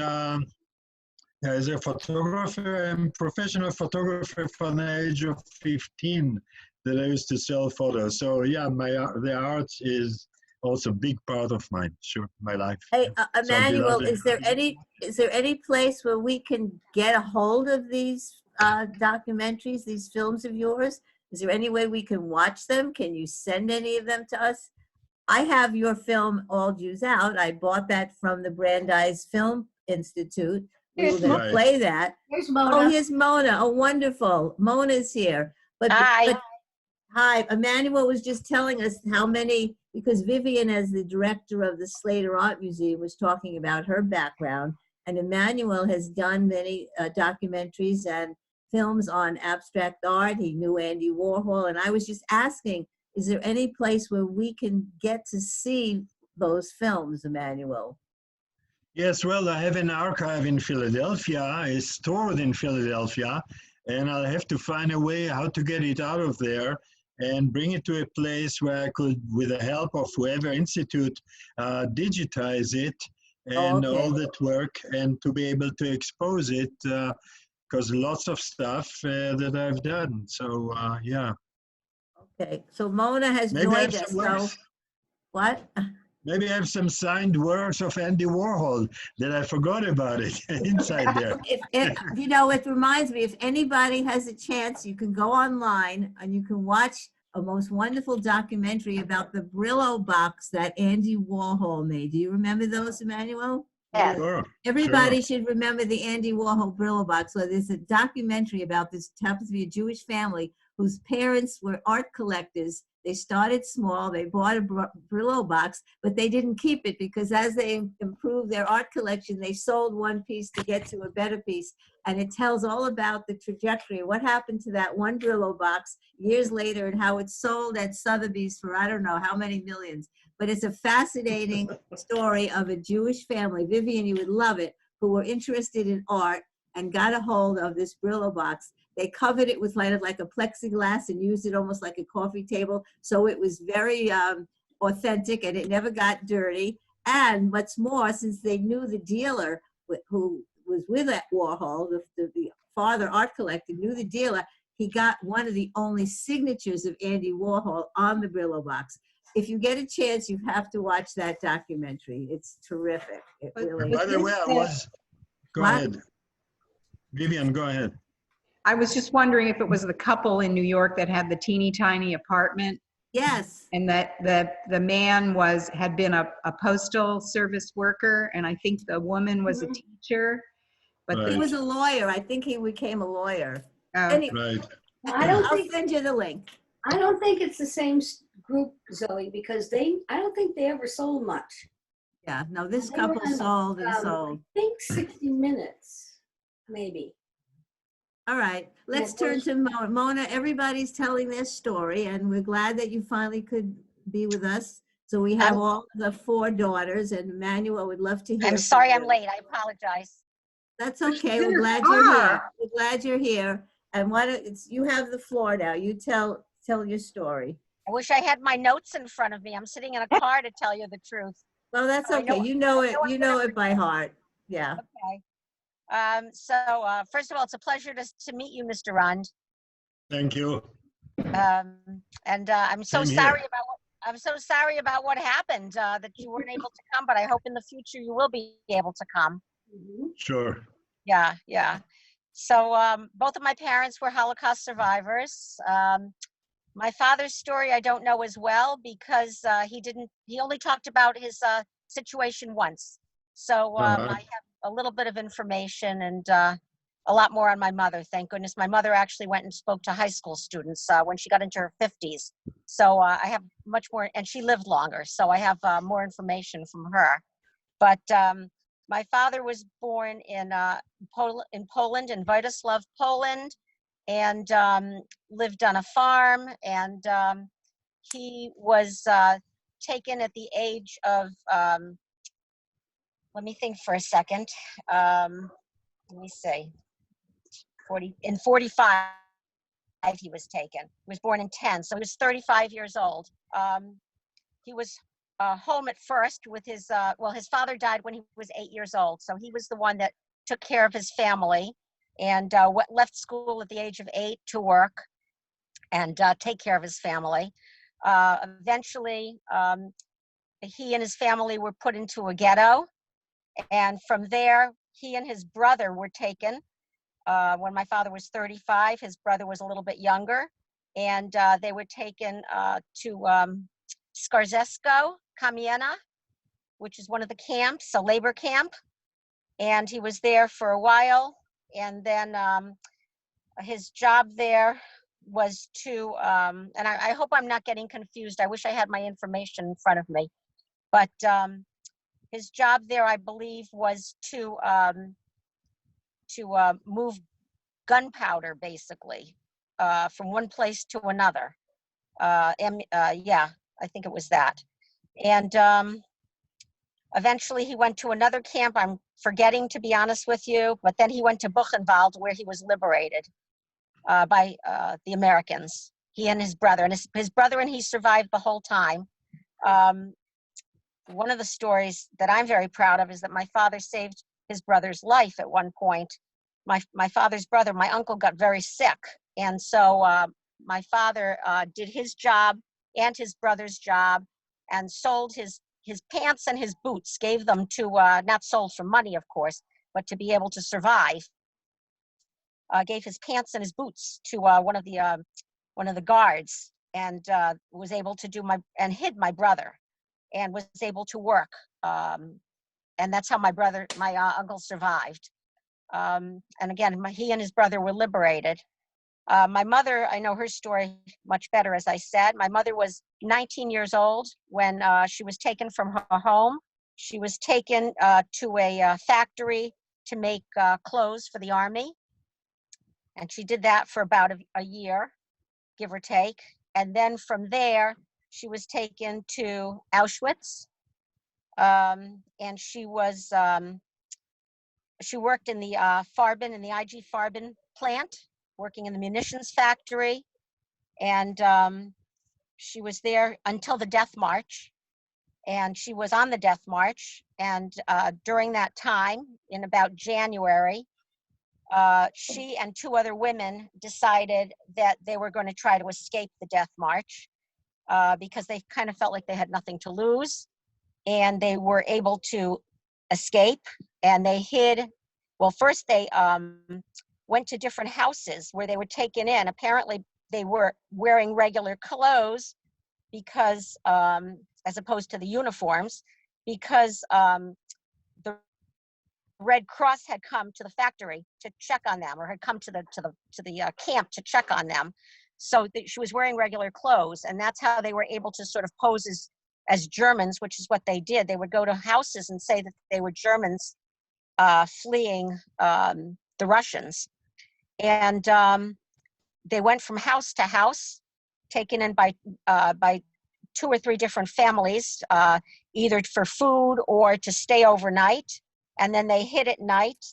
Speaker 3: as a photographer, I'm a professional photographer from the age of 15 that I used to sell photos. So yeah, the art is also a big part of my life.
Speaker 4: Hey,
Speaker 3: So I'll be
Speaker 4: Emmanuel,
Speaker 3: lovely.
Speaker 4: is there any place where we can get a hold of these documentaries, these films of yours? Is there any way we can watch them? Can you send any of them to us? I have your film, All Jews Out. I bought that from the Brandeis Film Institute. We were
Speaker 1: Here's
Speaker 4: going
Speaker 3: Right.
Speaker 4: to play that.
Speaker 1: Here's
Speaker 4: Oh,
Speaker 1: Mona.
Speaker 4: here's Mona. Oh, wonderful. Mona's here. But hi, Emmanuel was just telling us how many, because Vivian, as the director of the Slater Art Museum, was talking about her background. And Emmanuel has done many documentaries and films on abstract art. He knew Andy Warhol. And I was just asking, is there any place where we can get to see those films, Emmanuel?
Speaker 3: Yes, well, I have an archive in Philadelphia. It's stored in Philadelphia, and I'll have to find a way how to get it out of there and bring it to a place where I could, with the help of whoever institute, digitize it and
Speaker 4: Okay.
Speaker 3: all that work, and to be able to expose it, because lots of stuff that I've done. So, yeah.
Speaker 4: Okay, so Mona has
Speaker 3: Maybe I have
Speaker 4: joined us.
Speaker 3: some
Speaker 4: So
Speaker 3: works.
Speaker 4: what?
Speaker 3: Maybe I have some signed works of Andy Warhol that I forgot about it inside there.
Speaker 4: If you know, it reminds me, if anybody has a chance, you can go online and you can watch a most wonderful documentary about the Brillo box that Andy Warhol made. Do you remember those, Emmanuel?
Speaker 11: Yes.
Speaker 3: Sure.
Speaker 4: Everybody should remember the Andy Warhol Brillo box. So there's a documentary about this happens to be a Jewish family whose parents were art collectors. They started small, they bought a Brillo box, but they didn't keep it because as they improved their art collection, they sold one piece to get to a better piece. And it tells all about the trajectory, what happened to that one Brillo box years later and how it sold at Sotheby's for I don't know how many millions. But it's a fascinating story of a Jewish family, Vivian, you would love it, who were interested in art and got a hold of this Brillo box. They covered it with like a plexiglass and used it almost like a coffee table. So it was very authentic and it never got dirty. And what's more, since they knew the dealer who was with Warhol, the father art collector, knew the dealer, he got one of the only signatures of Andy Warhol on the Brillo box. If you get a chance, you have to watch that documentary. It's terrific. It really
Speaker 3: By the way, go
Speaker 4: What?
Speaker 3: ahead. Vivian, go ahead.
Speaker 10: I was just wondering if it was the couple in New York that had the teeny tiny apartment
Speaker 4: Yes.
Speaker 10: and that the man had been a postal service worker, and I think the woman was a teacher. But
Speaker 3: Right.
Speaker 4: He was a lawyer. I think he became a lawyer.
Speaker 10: Oh.
Speaker 3: Right.
Speaker 4: I'll send you the link.
Speaker 1: I don't think it's the same group, Zoe, because I don't think they ever sold much.
Speaker 4: Yeah, no, this
Speaker 1: They were
Speaker 4: couple
Speaker 1: on,
Speaker 4: sold and sold.
Speaker 1: I think 60 Minutes, maybe.
Speaker 4: All right, let's
Speaker 1: Yeah,
Speaker 4: turn to Mona. Mona, everybody's telling their story, and we're glad that you finally could be with us. So we have all the 4 daughters, and Emmanuel would love to hear.
Speaker 11: I'm sorry I'm late. I apologize.
Speaker 4: That's okay. We're glad you're here. We're glad you're here. And you have the floor now. You tell your story.
Speaker 11: I wish I had my notes in front of me. I'm sitting in a car to tell you the truth.
Speaker 4: Well, that's
Speaker 11: I
Speaker 4: okay.
Speaker 11: know-
Speaker 4: You know it.
Speaker 11: I'm
Speaker 4: You know
Speaker 11: gonna
Speaker 4: it by heart. Yeah.
Speaker 11: Okay. First of all, it's a pleasure to meet you, Mr. Rund.
Speaker 3: Thank you.
Speaker 11: I'm so
Speaker 3: Same
Speaker 11: sorry
Speaker 3: here.
Speaker 11: I'm so sorry about what happened, that you weren't able to come, but I hope in the future you will be able to come.
Speaker 3: Sure.
Speaker 11: Yeah, yeah. So both of my parents were Holocaust survivors. My father's story I don't know as well because he only talked about his situation once. So I have a little bit of information and a lot more on my mother, thank goodness. My mother actually went and spoke to high school students when she got into her 50s. So I have much more, and she lived longer, so I have more information from her. But my father was born in Poland, in Witesław, Poland, and lived on a farm. And he was taken at the age of, let me think for a second. Let me see, 45 he was taken. He was born in 10, so he was 35 years old. He was home at first with his father died when he was 8 years old, so he was the one that took care of his family and left school at the age of 8 to work and take care of his family. Eventually,
Speaker 12: he and his family were put into a ghetto. And from there, he and his brother were taken. When my father was 35, his brother was a little bit younger. And they were taken to Skarzesko, Kamiena, which is one of the camps, a labor camp. And he was there for a while. And then his job there was to, and I hope I'm not getting confused. I wish I had my information in front of me. But his job there, I believe, was to move gunpowder, basically, from one place to another. Yeah, I think it was that. And eventually he went to another camp. I'm forgetting, to be honest with you, but then he went to Buchenwald, where he was liberated by the Americans. He and his brother, and his brother and he survived the whole time. One of the stories that I'm very proud of is that my father saved his brother's life at one point. My father's brother, my uncle, got very sick. And so my father did his job and his brother's job and sold his pants and his boots, gave them to, not sold for money, of course, but to be able to survive. Gave his pants and his boots to one of the guards, and was able to and hid my brother, and was able to work. And that's how my uncle survived. And again, he and his brother were liberated. My mother, I know her story much better, as I said. My mother was 19 years old when she was taken from her home. She was taken to a factory to make clothes for the army. And she did that for about a year, give or take. And then from there, she was taken to Auschwitz. And she worked in the Farben, in the IG Farben plant, working in the munitions factory. And she was there until the death march. And she was on the death march. And during that time, in about January, she and two other women decided that they were going to try to escape the death march because they kind of felt like they had nothing to lose. And they were able to escape, and they hid. Well, first they went to different houses where they were taken in. Apparently they were wearing regular clothes because, as opposed to the uniforms, because the Red Cross had come to the factory to check on them, or had come to the camp to check on them. So she was wearing regular clothes, and that's how they were able to sort of pose as Germans, which is what they did. They would go to houses and say that they were Germans fleeing the Russians. And they went from house to house, taken in by 2 or 3 different families, either for food or to stay overnight. And then they hid at night,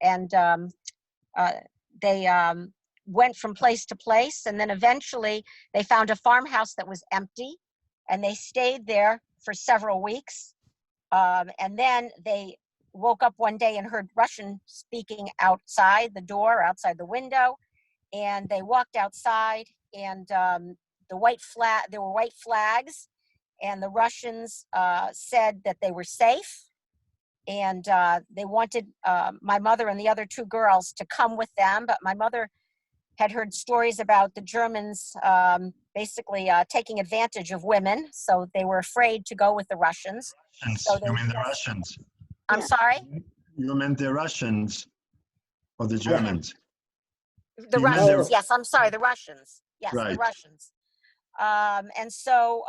Speaker 12: and they went from place to place. And then eventually they found a farmhouse that was empty, and they stayed there for several weeks. And then they woke up one day and heard Russian speaking outside the door, outside the window. And they walked outside, and there were white flags, and the Russians said that they were safe. And they wanted my mother and the other 2 girls to come with them. But my mother had heard stories about the Germans basically taking advantage of women. So they were afraid to go with the Russians. So
Speaker 3: You mean the Russians?
Speaker 12: I'm sorry?
Speaker 3: You meant the Russians or the Germans?
Speaker 12: The
Speaker 3: You meant
Speaker 12: Russians, yes, I'm sorry, the Russians. Yes,
Speaker 3: Right.
Speaker 12: the Russians. And so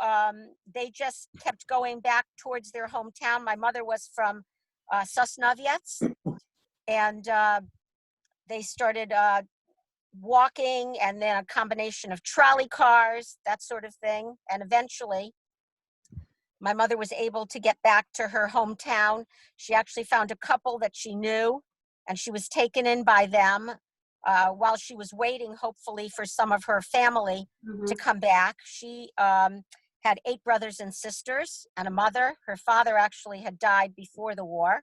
Speaker 12: they just kept going back towards their hometown. My mother was from Sosnowiec, and they started walking, and then a combination of trolley cars, that sort of thing. And eventually, my mother was able to get back to her hometown. She actually found a couple that she knew, and she was taken in by them while she was waiting, hopefully, for some of her family to come back. She had 8 brothers and sisters and a mother. Her father actually had died before the war,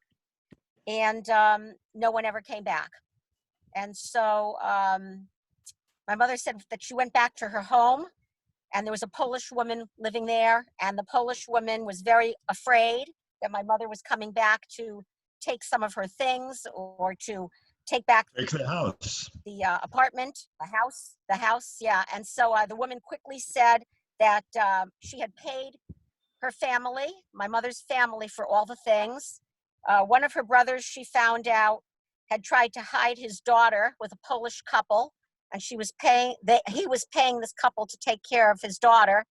Speaker 12: and no one ever came back. And so my mother said that she went back to her home, and there was a Polish woman living there, and the Polish woman was very afraid that my mother was coming back to take some of her things or to take back
Speaker 3: Take the house.
Speaker 12: the apartment, the house, yeah. And so the woman quickly said that she had paid her family, my mother's family, for all the things. One of her brothers, she found out, had tried to hide his daughter with a Polish couple, and he was paying this couple to take care of his daughter.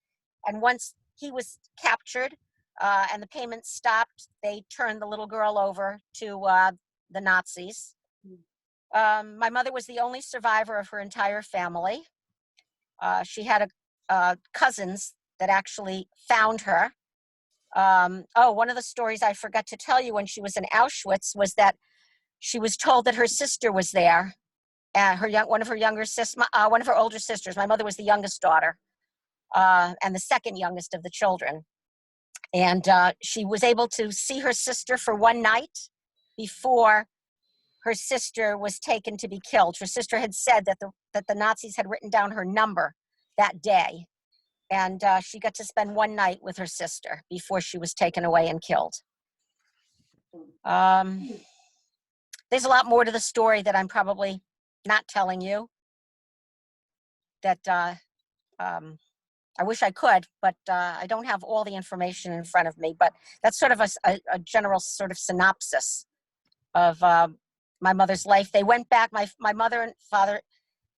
Speaker 12: And once he was captured and the payment stopped, they turned the little girl over to the Nazis. My mother was the only survivor of her entire family. She had cousins that actually found her. One of the stories I forgot to tell you when she was in Auschwitz was that she was told that her sister was there. One of her older sisters. My mother was the youngest daughter, and the second youngest of the children. And she was able to see her sister for one night before her sister was taken to be killed. Her sister had said that the Nazis had written down her number that day, and she got to spend one night with her sister before she was taken away and killed. There's a lot more to the story that I'm probably not telling you, that I wish I could, but I don't have all the information in front of me. But that's sort of a general sort of synopsis of my mother's life. They went back, my mother and father,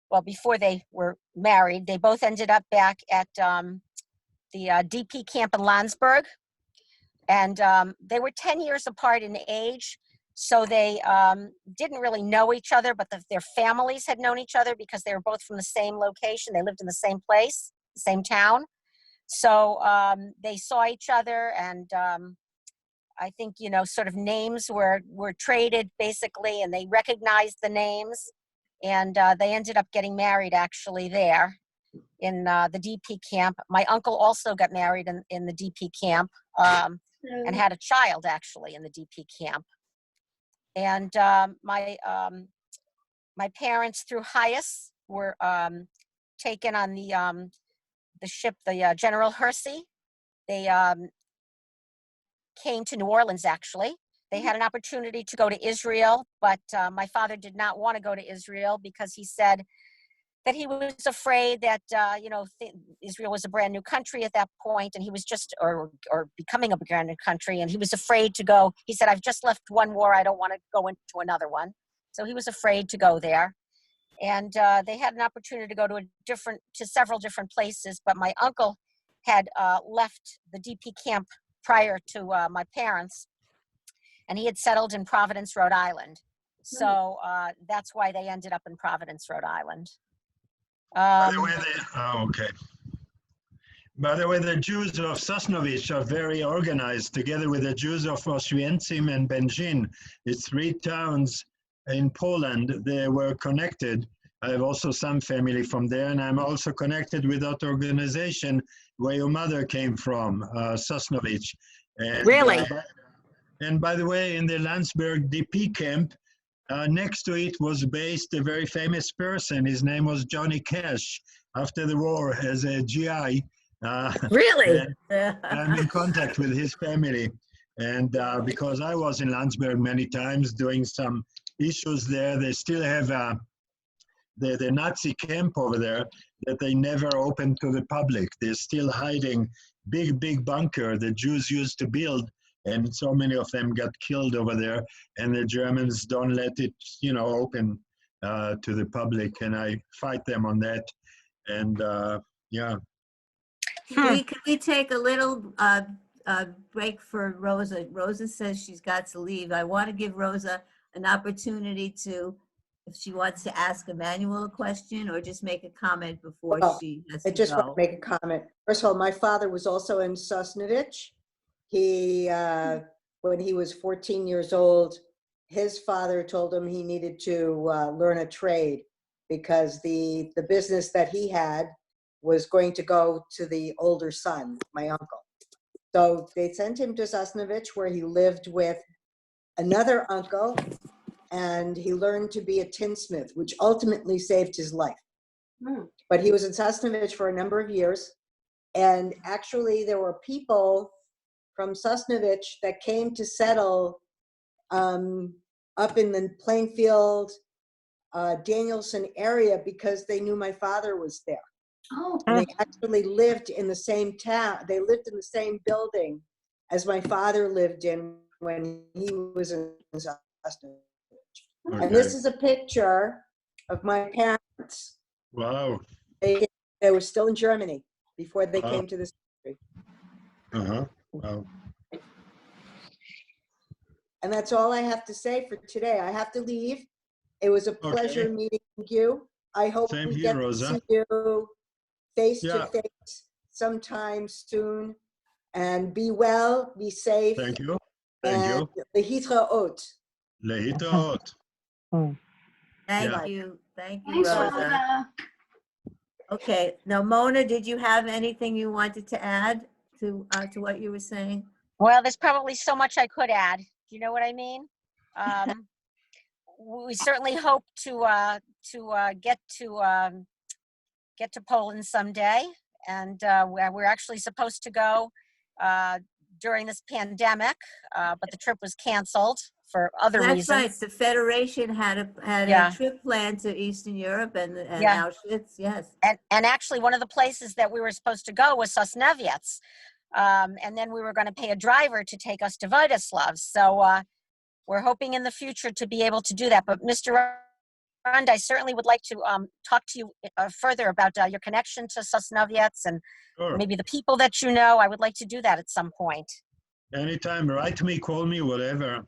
Speaker 12: well, before they were married, they both ended up back at the DP camp in Landsberg. And they were 10 years apart in age. So they didn't really know each other, but their families had known each other because they were both from the same location. They lived in the same place, the same town. So they saw each other, and I think, sort of names were traded basically, and they recognized the names, and they ended up getting married actually there in the DP camp. My uncle also got married in the DP camp and had a child actually in the DP camp. And my parents, through Hadassah, were taken on the ship, the General Hersey. They came to New Orleans, actually. They had an opportunity to go to Israel, but my father did not want to go to Israel because he said that he was afraid that, Israel was a brand new country at that point, and he was just, or becoming a brand new country, and he was afraid to go. He said, I've just left one war, I don't want to go into another one. So he was afraid to go there. And they had an opportunity to go to several different places, but my uncle had left the DP camp prior to my parents, and he had settled in Providence, Rhode Island. So that's why they ended up in Providence, Rhode Island.
Speaker 3: By the way, okay. By the way, the Jews of Sosnowiec are very organized, together with the Jews of Oświęcim and Będzin. It's 3 towns in Poland. They were connected. I have also some family from there, and I'm also connected with that organization where your mother came from, Sosnowiec. And,
Speaker 12: Really?
Speaker 3: And by the way, in the Landsberg DP camp, next to it was based a very famous person. His name was Johnny Cash. After the war, as a GI.
Speaker 12: Really?
Speaker 3: I'm in contact with his family. And because I was in Landsberg many times doing some issues there, they still have the Nazi camp over there that they never opened to the public. They're still hiding big bunker the Jews used to build, and so many of them got killed over there, and the Germans don't let it, open to the public, and I fight them on that. And yeah.
Speaker 4: Can we take a little break for Rosa? Rosa says she's got to leave. I want to give Rosa an opportunity to, if she wants to ask Emanuel a question or just make a comment before she has to
Speaker 6: I just want
Speaker 4: go.
Speaker 6: to make a comment. First of all, my father was also in Sosnowiec. He, when he was 14 years old, his father told him he needed to learn a trade because the business that he had was going to go to the older son, my uncle. So they sent him to Sosnowiec, where he lived with another uncle, and he learned to be a tinsmith, which ultimately saved his life. But he was in Sosnowiec for a number of years, And actually, there were people from Sosnovich that came to settle up in the Plainfield, Danielson area because they knew my father was there.
Speaker 1: Oh,
Speaker 6: And they actually lived in the same town. They lived in the same building as my father lived in when he was in Sosnovich. And this is a picture of my parents.
Speaker 3: Wow.
Speaker 6: They were still in Germany before they came to this country.
Speaker 3: Uh-huh. Wow.
Speaker 6: And that's all I have to say for today. I have to leave. It was a pleasure meeting you. I hope
Speaker 3: Same
Speaker 6: we
Speaker 3: here,
Speaker 6: get
Speaker 3: Rosa.
Speaker 6: to see you face
Speaker 3: Yeah.
Speaker 6: to face sometime soon. And be well, be safe.
Speaker 3: Thank you. Thank
Speaker 6: And
Speaker 3: you.
Speaker 6: Lehitraot.
Speaker 3: Lehitraot.
Speaker 4: Thank
Speaker 3: Yeah.
Speaker 4: you. Thank you,
Speaker 1: thanks,
Speaker 4: Rosa.
Speaker 1: Mona.
Speaker 4: Okay, now Mona, did you have anything you wanted to add to what you were saying?
Speaker 12: Well, there's probably so much I could add. Do you know what I mean? We certainly hope to get to Poland someday, and we're actually supposed to go during this pandemic, but the trip was canceled for other
Speaker 4: That's
Speaker 12: reasons.
Speaker 4: right. The Federation had a
Speaker 12: Yeah.
Speaker 4: trip planned to Eastern Europe and
Speaker 12: Yeah.
Speaker 4: Auschwitz. Yes.
Speaker 12: And actually, one of the places that we were supposed to go was Sosnowiec, and then we were going to pay a driver to take us to Władysław. So we're hoping in the future to be able to do that. But Mr. Rund, I certainly would like to talk to you further about your connection to Sosnowiec and
Speaker 3: Sure.
Speaker 12: maybe the people that you know. I would like to do that at some point.
Speaker 3: Anytime, write me, call me, whatever.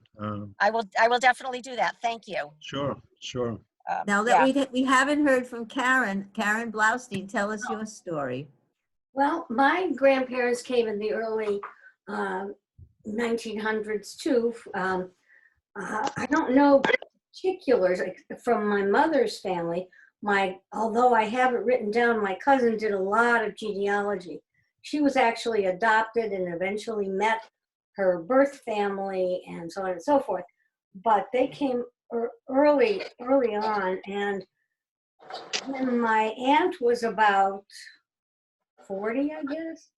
Speaker 12: I will definitely do that. Thank you.
Speaker 3: Sure, sure.
Speaker 4: Now that we haven't heard from Karen Blaustein, tell us your story.
Speaker 1: Well, my grandparents came in the early 1900s too. I don't know particulars from my mother's family. Although I have it written down, my cousin did a lot of genealogy. She was actually adopted and eventually met her birth family and so on and so forth. But they came early on, and when my aunt was about 40, I guess,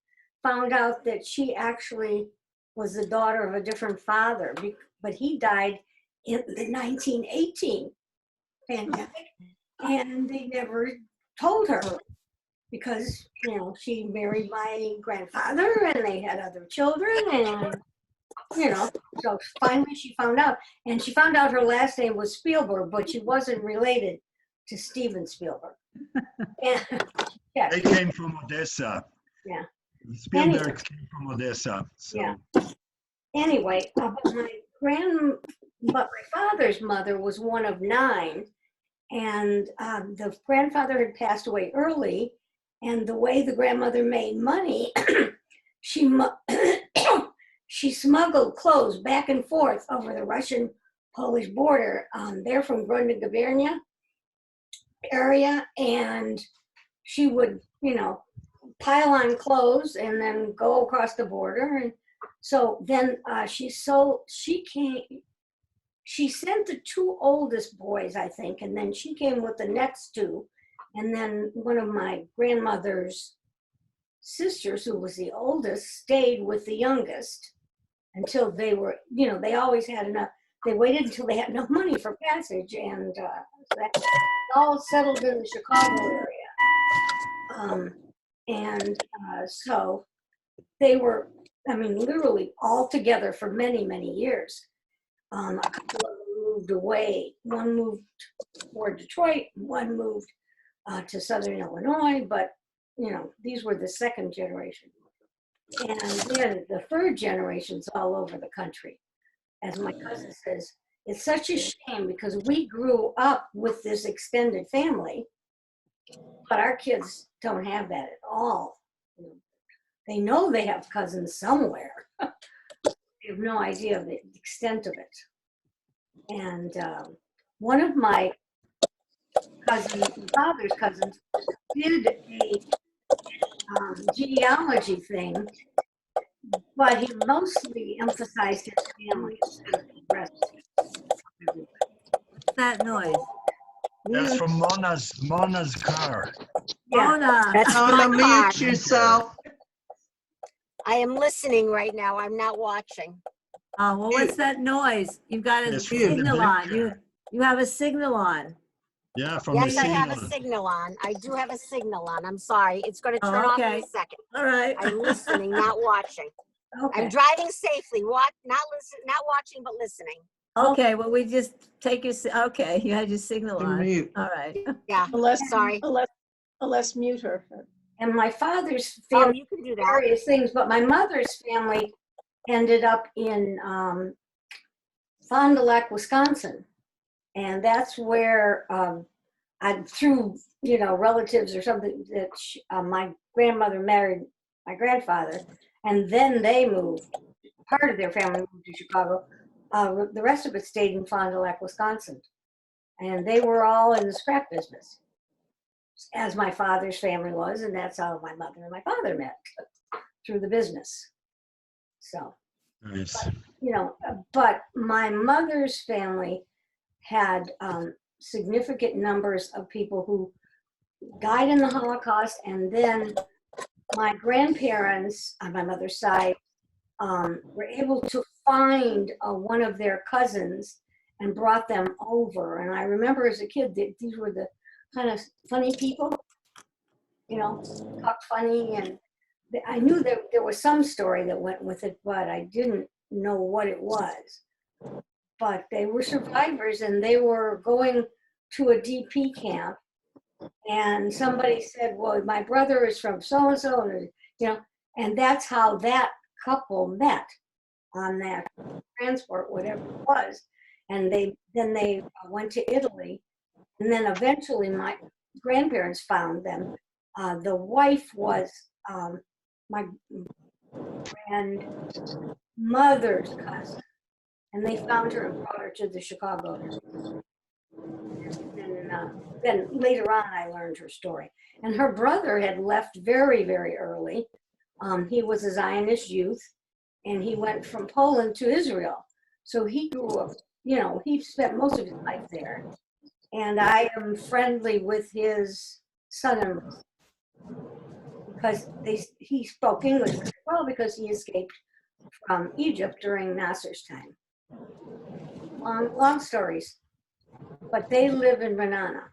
Speaker 1: found out that she actually was the daughter of a different father, but he died in the 1918 pandemic, and they never told her because, you know, she married my grandfather and they had other children, and, you know, so finally she found out, and she found out her last name was Spielberg, but she wasn't related to Steven Spielberg. And, yeah.
Speaker 3: They came from Odessa.
Speaker 1: Yeah.
Speaker 3: Spielberg came from Odessa. So.
Speaker 1: Yeah. Anyway, but my father's mother was one of 9, and the grandfather had passed away early, and the way the grandmother made money, she smuggled clothes back and forth over the Russian-Polish border. They're from Grudna Gubernija area, and she would, you know, pile on clothes and then go across the border. And so then she sent the 2 oldest boys, I think, and then she came with the next 2. And then one of my grandmother's sisters, who was the oldest, stayed with the youngest until they were, you know, they always had enough. They waited until they had enough money for passage, and so that all settled in the Chicago area. So they were, I mean, literally all together for many, many years. A couple of them moved away. One moved toward Detroit, one moved to Southern Illinois, but, you know, these were the second generation. And then the third generation's all over the country. As my cousin says, it's such a shame because we grew up with this extended family, but our kids don't have that at all. They know they have cousins somewhere. They have no idea of the extent of it. And one of my cousins, father's cousins, did a genealogy thing, but he mostly emphasized his family instead of the rest.
Speaker 4: What's that noise?
Speaker 3: That's from Mona's car.
Speaker 1: Yeah.
Speaker 4: Mona.
Speaker 9: Mona, mute yourself.
Speaker 12: I am listening right now. I'm not watching.
Speaker 4: Oh, well, what's that noise? You've got a
Speaker 3: It's from the
Speaker 4: signal on.
Speaker 3: blinker.
Speaker 4: You have a signal on.
Speaker 3: Yeah, from the
Speaker 12: Yes, I have a
Speaker 3: signal.
Speaker 12: signal on. I do have a signal on. I'm sorry. It's going to
Speaker 4: Oh,
Speaker 12: turn off in
Speaker 4: okay.
Speaker 12: a second.
Speaker 4: All right.
Speaker 12: I'm listening, not watching.
Speaker 1: Okay.
Speaker 12: I'm driving safely. Not watching, but listening.
Speaker 4: Okay, well, we just take your, okay, you had your signal on.
Speaker 9: Mute.
Speaker 4: All right.
Speaker 12: Yeah.
Speaker 8: Unless,
Speaker 12: Sorry.
Speaker 8: unless mute her.
Speaker 1: And my father's
Speaker 12: Oh,
Speaker 1: family,
Speaker 12: you can do that.
Speaker 1: various things, but my mother's family ended up in Fond du Lac, Wisconsin. And that's where through, relatives or something that my grandmother married my grandfather. And then they moved, part of their family moved to Chicago. The rest of it stayed in Fond du Lac, Wisconsin. And they were all in the scrap business, as my father's family was, and that's how my mother and my father met, through the business. So,
Speaker 3: Nice.
Speaker 1: but my mother's family had significant numbers of people who died in the Holocaust, and then my grandparents on my mother's side were able to find one of their cousins and brought them over. And I remember as a kid that these were the kind of funny people, talked funny, and I knew that there was some story that went with it, but I didn't know what it was. But they were survivors, and they were going to a DP camp, and somebody said, well, my brother is from so-and-so, and that's how that couple met on that transport, whatever it was. And then they went to Italy, and then eventually my grandparents found them. The wife was my grandmother's cousin, and they found her and brought her to the Chicago area. And then later on, I learned her story. And her brother had left very, very early. He was a Zionist youth, and he went from Poland to Israel. So he grew up, he spent most of his life there. And I am friendly with his son-in-law because he spoke English very well, because he escaped from Egypt during Nasser's time. Long stories, but they live in Renana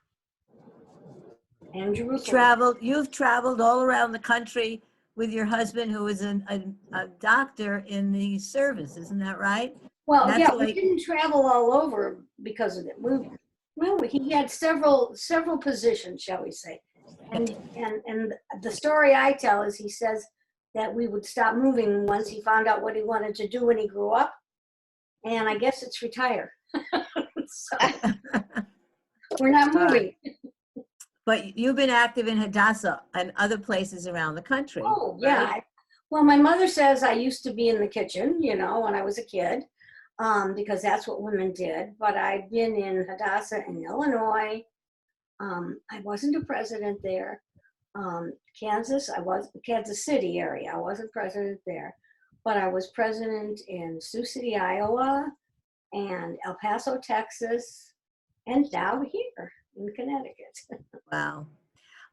Speaker 1: and Jerusalem.
Speaker 4: You've traveled all around the country with your husband, who is a doctor in the service, isn't that right?
Speaker 1: Well,
Speaker 4: That's
Speaker 1: yeah,
Speaker 4: why-
Speaker 1: we didn't travel all over because of it. He had several positions, shall we say. And the story I tell is, he says that we would stop moving once he found out what he wanted to do when he grew up. And I guess it's retire. So, we're not moving.
Speaker 4: But you've been active in Hadassah and other places around the country.
Speaker 1: Oh, yeah. Well, my mother says I used to be in the kitchen, when I was a kid, because that's what women did. But I've been in Hadassah in Illinois. I wasn't a president there. Kansas City area. I wasn't president there. But I was president in Sioux City, Iowa, and El Paso, Texas, and now here in Connecticut.
Speaker 4: Wow.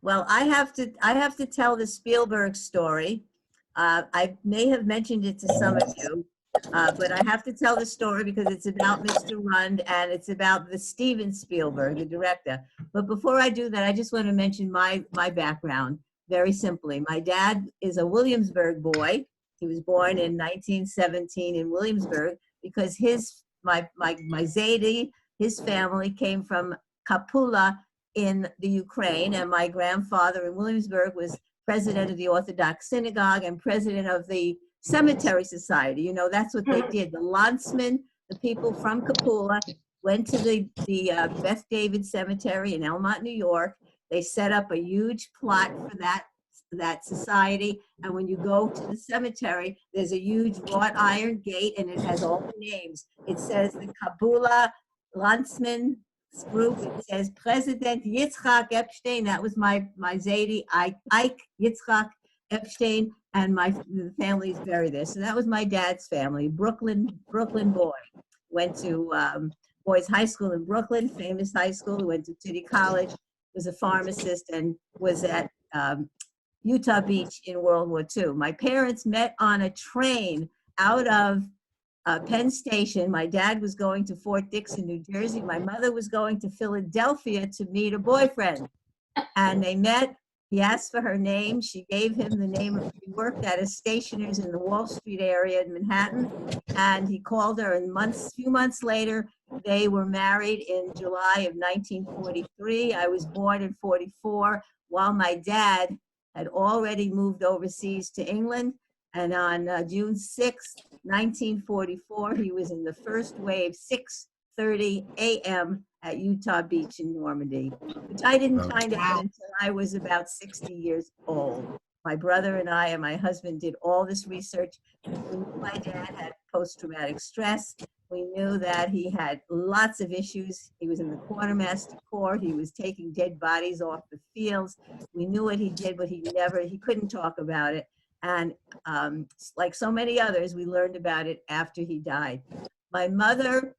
Speaker 4: Well, I have to tell the Spielberg story. I may have mentioned it to some of you, but I have to tell the story because it's about Mr. Rund, and it's about the Steven Spielberg, the director. But before I do that, I just want to mention my background very simply. My dad is a Williamsburg boy. He was born in 1917 in Williamsburg because my Zaidi, his family came from Kapula in the Ukraine, and my grandfather in Williamsburg was president of the Orthodox Synagogue and president of the Cemetery Society. That's what they did. The Landsmen, the people from Kapula, went to the Beth David Cemetery in Elmont, New York. They set up a huge plot for that society, and when you go to the cemetery, there's a huge wrought iron gate, and it has all the names. It says the Kapula Landsmen group. It says President Yitzhak Epstein. That was my Zaidi, Ike Yitzhak Epstein, and the family is buried there. So that was my dad's family. Brooklyn boy. Went to boys high school in Brooklyn, famous high school. Went to City College, was a pharmacist, and was at Utah Beach in World War II. My parents met on a train out of Penn Station. My dad was going to Fort Dixon, New Jersey. My mother was going to Philadelphia to meet a boyfriend. And they met. He asked for her name. She gave him the name of, she worked at a stationer's in the Wall Street area in Manhattan. And he called her, and few months later, they were married in July of 1943. I was born in 44, while my dad had already moved overseas to England. And on June 6, 1944, he was in the first wave, 6:30 a.m. at Utah Beach in Normandy, which I didn't find out until I was about 60 years old. My brother and I and my husband did all this research. We knew my dad had post-traumatic stress. We knew that he had lots of issues. He was in the quartermaster corps. He was taking dead bodies off the fields. We knew what he did, but he couldn't talk about it. And like so many others, we learned about it after he died. My mother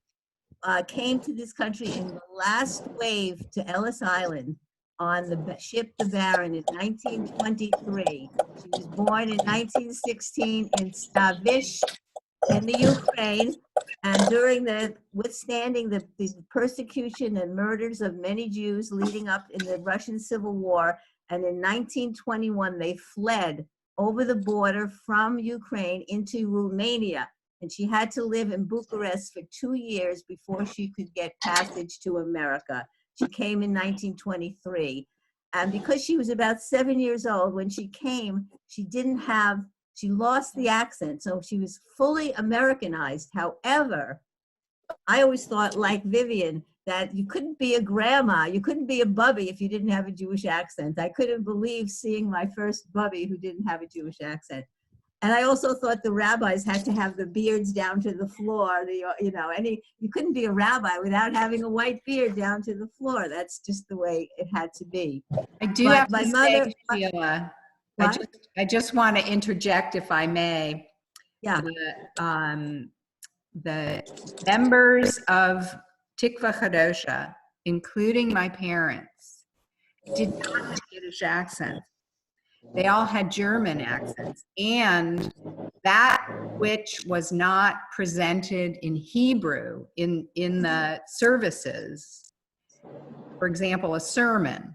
Speaker 4: came to this country in the last wave to Ellis Island on the ship the Baron in 1923. She was born in 1916 in Stavish in the Ukraine, and during withstanding the persecution and murders of many Jews leading up in the Russian Civil War, and in 1921 they fled over the border from Ukraine into Romania, and she had to live in Bucharest for 2 years before she could get passage to America. She came in 1923, and because she was about 7 years old when she came, she lost the accent, so she was fully Americanized. However, I always thought, like Vivian, that you couldn't be a grandma, you couldn't be a bubby if you didn't have a Jewish accent. I couldn't believe seeing my first bubby who didn't have a Jewish accent. And I also thought the rabbis had to have the beards down to the floor. You couldn't be a rabbi without having a white beard down to the floor. That's just the way it had to be.
Speaker 10: I do
Speaker 4: But
Speaker 10: have
Speaker 4: my
Speaker 10: to
Speaker 4: mother-
Speaker 10: say, Sheila,
Speaker 4: What?
Speaker 10: I just want to interject, if I may.
Speaker 4: Yeah.
Speaker 10: The members of Tikva Chadosha, including my parents, did not have Yiddish accents. They all had German accents, and that which was not presented in Hebrew in the services, for example, a sermon,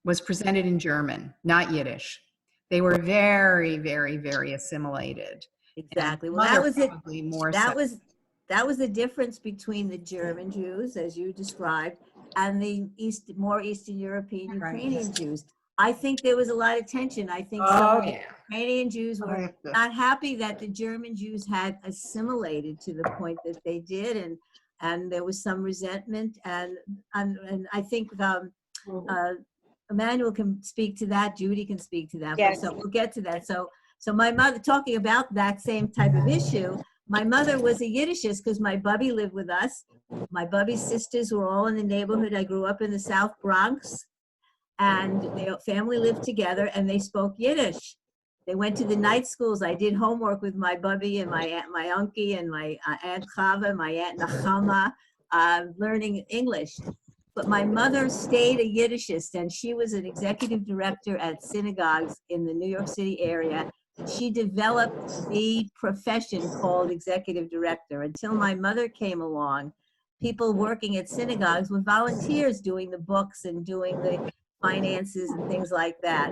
Speaker 10: was presented in German, not Yiddish. They were very, very, very assimilated.
Speaker 4: Exactly.
Speaker 10: And
Speaker 4: Well, that
Speaker 10: mother
Speaker 4: was it.
Speaker 10: probably more
Speaker 4: That
Speaker 10: so.
Speaker 4: was the difference between the German Jews, as you described, and the more Eastern European
Speaker 10: Right.
Speaker 4: Ukrainian Jews. I think there was a lot of tension. I think
Speaker 10: Oh,
Speaker 4: some of the
Speaker 10: yeah.
Speaker 4: Ukrainian Jews
Speaker 9: I
Speaker 4: were
Speaker 9: have to-
Speaker 4: not happy that the German Jews had assimilated to the point that they did, and there was some resentment, and I think Emanuel can speak to that. Judy can speak to that.
Speaker 12: Yes.
Speaker 4: So we'll get to that. So my mother, talking about that same type of issue, my mother was a Yiddishist because my bubby lived with us. My bubby's sisters were all in the neighborhood. I grew up in the South Bronx, and their family lived together, and they spoke Yiddish. They went to the night schools. I did homework with my bubby and my unkie and my Aunt Chava, my Aunt Nachama, learning English. But my mother stayed a Yiddishist, and she was an executive director at synagogues in the New York City area. She developed the profession called executive director. Until my mother came along, people working at synagogues were volunteers doing the books and doing the finances and things like that.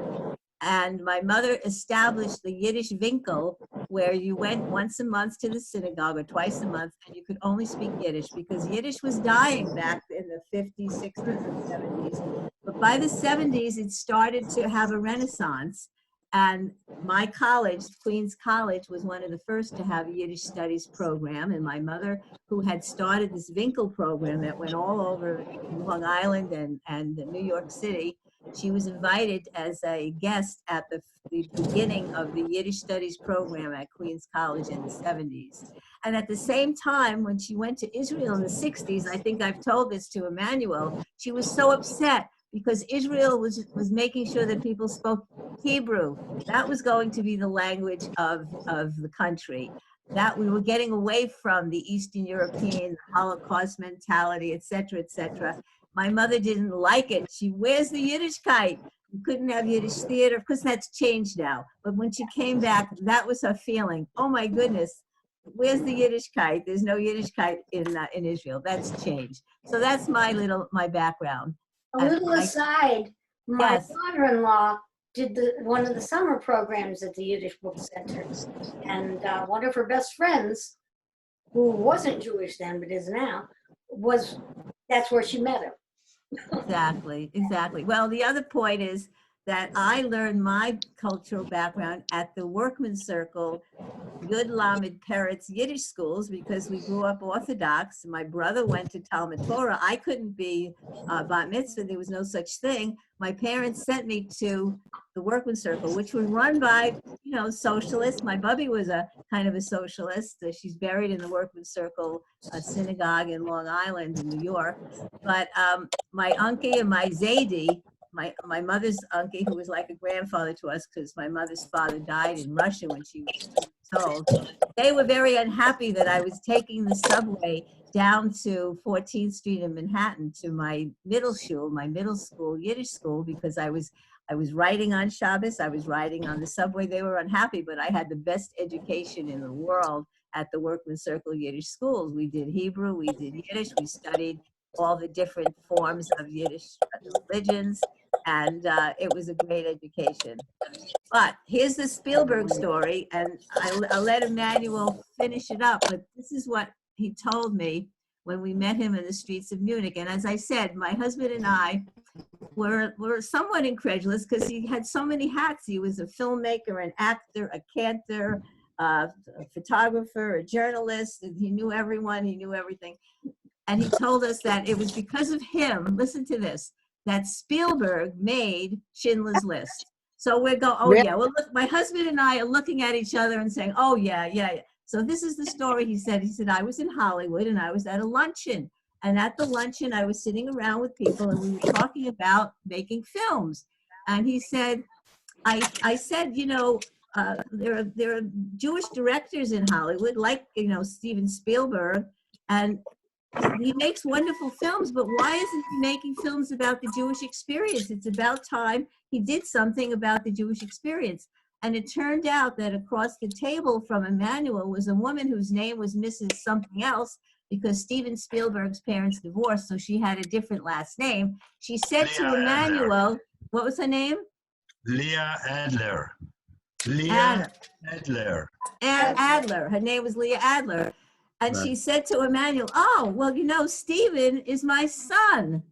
Speaker 4: And my mother established the Yiddish Winkel, where you went once a month to the synagogue or twice a month, and you could only speak Yiddish because Yiddish was dying back in the 50s, 60s, and 70s. But by the 70s, it started to have a renaissance. And my college, Queens College, was one of the first to have a Yiddish studies program. And my mother, who had started this Winkel program that went all over Long Island and New York City, she was invited as a guest at the beginning of the Yiddish studies program at Queens College in the 70s. And at the same time, when she went to Israel in the 60s, I think I've told this to Emanuel, she was so upset because Israel was making sure that people spoke Hebrew. That was going to be the language of the country. That we were getting away from the Eastern European Holocaust mentality, et cetera, et cetera. My mother didn't like it. Where's the Yiddishkeit? You couldn't have Yiddish theater. Of course, that's changed now. But when she came back, that was her feeling. Oh my goodness, where's the Yiddishkeit? There's no Yiddishkeit in Israel. That's changed. So that's my background.
Speaker 1: A little aside, my
Speaker 4: Yes.
Speaker 1: daughter-in-law did one of the summer programs at the Yiddish Book Center. And one of her best friends, who wasn't Jewish then, but is now, that's where she met him.
Speaker 4: Exactly. Well, the other point is that I learned my cultural background at the Workman's Circle, Yud Lamed Peretz Yiddish schools, because we grew up Orthodox. My brother went to Talmud Torah. I couldn't be bat mitzvah. There was no such thing. My parents sent me to the Workman's Circle, which was run by, socialists. My bubby was a kind of a socialist. She's buried in the Workman's Circle synagogue in Long Island in New York. But my uncle and my Zaidi, my mother's uncle, who was like a grandfather to us because my mother's father died in Russia when she was 2 years old, they were very unhappy that I was taking the subway down to 14th Street in Manhattan to my middle school, Yiddish school, because I was writing on Shabbos, I was riding on the subway. They were unhappy, but I had the best education in the world at the Workman's Circle Yiddish schools. We did Hebrew, we did Yiddish, we studied all the different forms of Yiddish religions, and it was a great education. But here's the Spielberg story, and I'll let Emanuel finish it up, but this is what he told me when we met him in the streets of Munich. And as I said, my husband and I were somewhat incredulous because he had so many hats. He was a filmmaker, an actor, a cantor, a photographer, a journalist, and he knew everyone, he knew everything. And he told us that it was because of him, listen to this, that Spielberg made Schindler's List. So we're going, oh yeah, well look, my husband and I are looking at each other and saying, oh yeah. So this is the story. He said, I was in Hollywood and I was at a luncheon. And at the luncheon, I was sitting around with people and we were talking about making films. And he said, I said, there are Jewish directors in Hollywood, like, Steven Spielberg, and he makes wonderful films, but why isn't he making films about the Jewish experience? It's about time he did something about the Jewish experience. And it turned out that across the table from Emanuel was a woman whose name was Mrs. something else, because Steven Spielberg's parents divorced, so she had a different last name. She said to Emanuel, what was her name?
Speaker 3: Leah Adler. Adler.
Speaker 4: Adler. Her name was Leah Adler. And she said to Emanuel, oh, well, Steven is my son,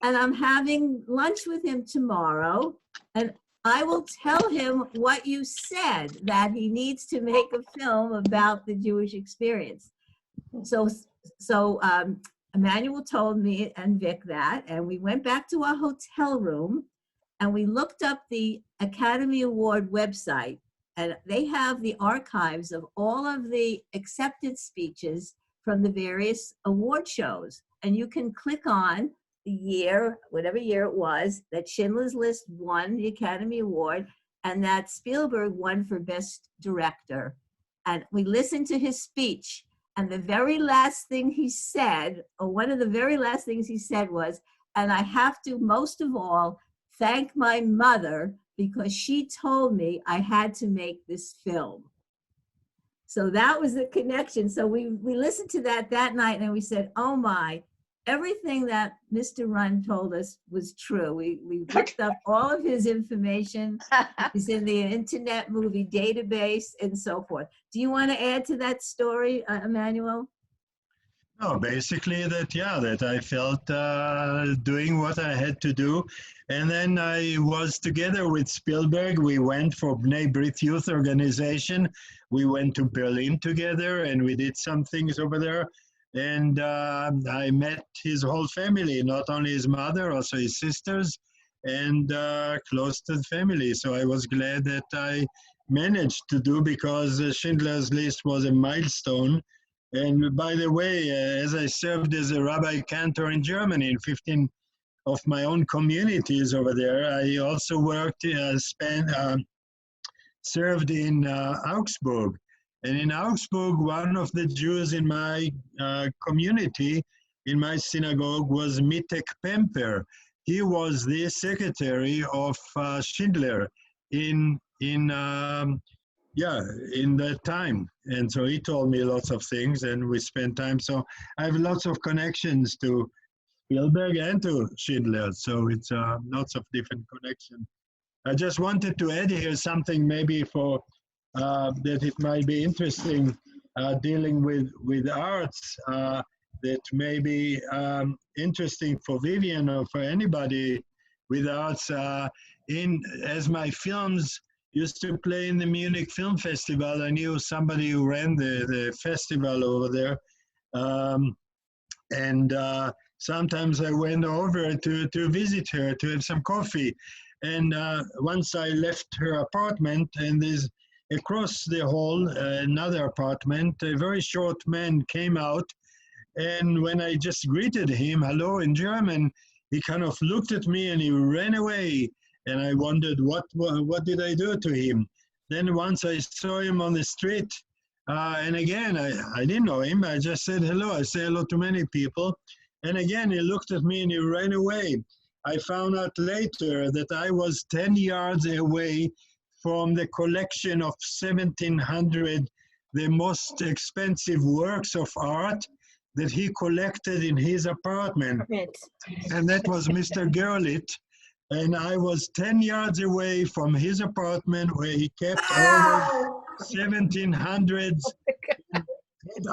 Speaker 4: and I'm having lunch with him tomorrow, and I will tell him what you said, that he needs to make a film about the Jewish experience. So Emanuel told me and Vic that, and we went back to our hotel room, and we looked up the Academy Award website. And they have the archives of all of the acceptance speeches from the various award shows. And you can click on the year, whatever year it was, that Schindler's List won the Academy Award and that Spielberg won for Best Director. And we listened to his speech. And the very last thing he said, or one of the very last things he said was, and I have to, most of all, thank my mother, because she told me I had to make this film. So that was the connection. So we listened to that night and we said, oh my, everything that Mr. Rund told us was true. We looked up all of his information. It's in the Internet Movie Database and so forth. Do you want to add to that story, Emanuel?
Speaker 3: No, basically that I felt doing what I had to do. And then I was together with Spielberg. We went for Bnei Brit Youth Organization. We went to Berlin together and we did some things over there. And I met his whole family, not only his mother, also his sisters, and close to the family. So I was glad that I managed to do, because Schindler's List was a milestone. And by the way, as I served as a rabbi cantor in Germany in 15 of my own communities over there, I also worked, served in Augsburg. And in Augsburg, one of the Jews in my community, in my synagogue, was Mitek Pemper. he was the secretary of Schindler in that time. And so he told me lots of things, and we spent time. So I have lots of connections to Spielberg and to Schindler. So it's lots of different connections. I just wanted to add here something maybe for that it might be interesting dealing with arts that may be interesting for Vivian or for anybody with arts. As my films used to play in the Munich Film Festival, I knew somebody who ran the festival over there. Sometimes I went over to visit her, to have some coffee. And once I left her apartment, and there's across the hall another apartment, a very short man came out. And when I just greeted him, hello in German, he kind of looked at me and he ran away. And I wondered, what did I do to him? Then once I saw him on the street, and again, I didn't know him. I just said hello. I say hello to many people. And again, he looked at me and he ran away. I found out later that I was 10 yards away from the collection of 1,700, the most expensive works of art that he collected in his apartment. And that was Mr. Gerlit. And I was 10 yards away from his apartment where he kept all those 1,700s. Had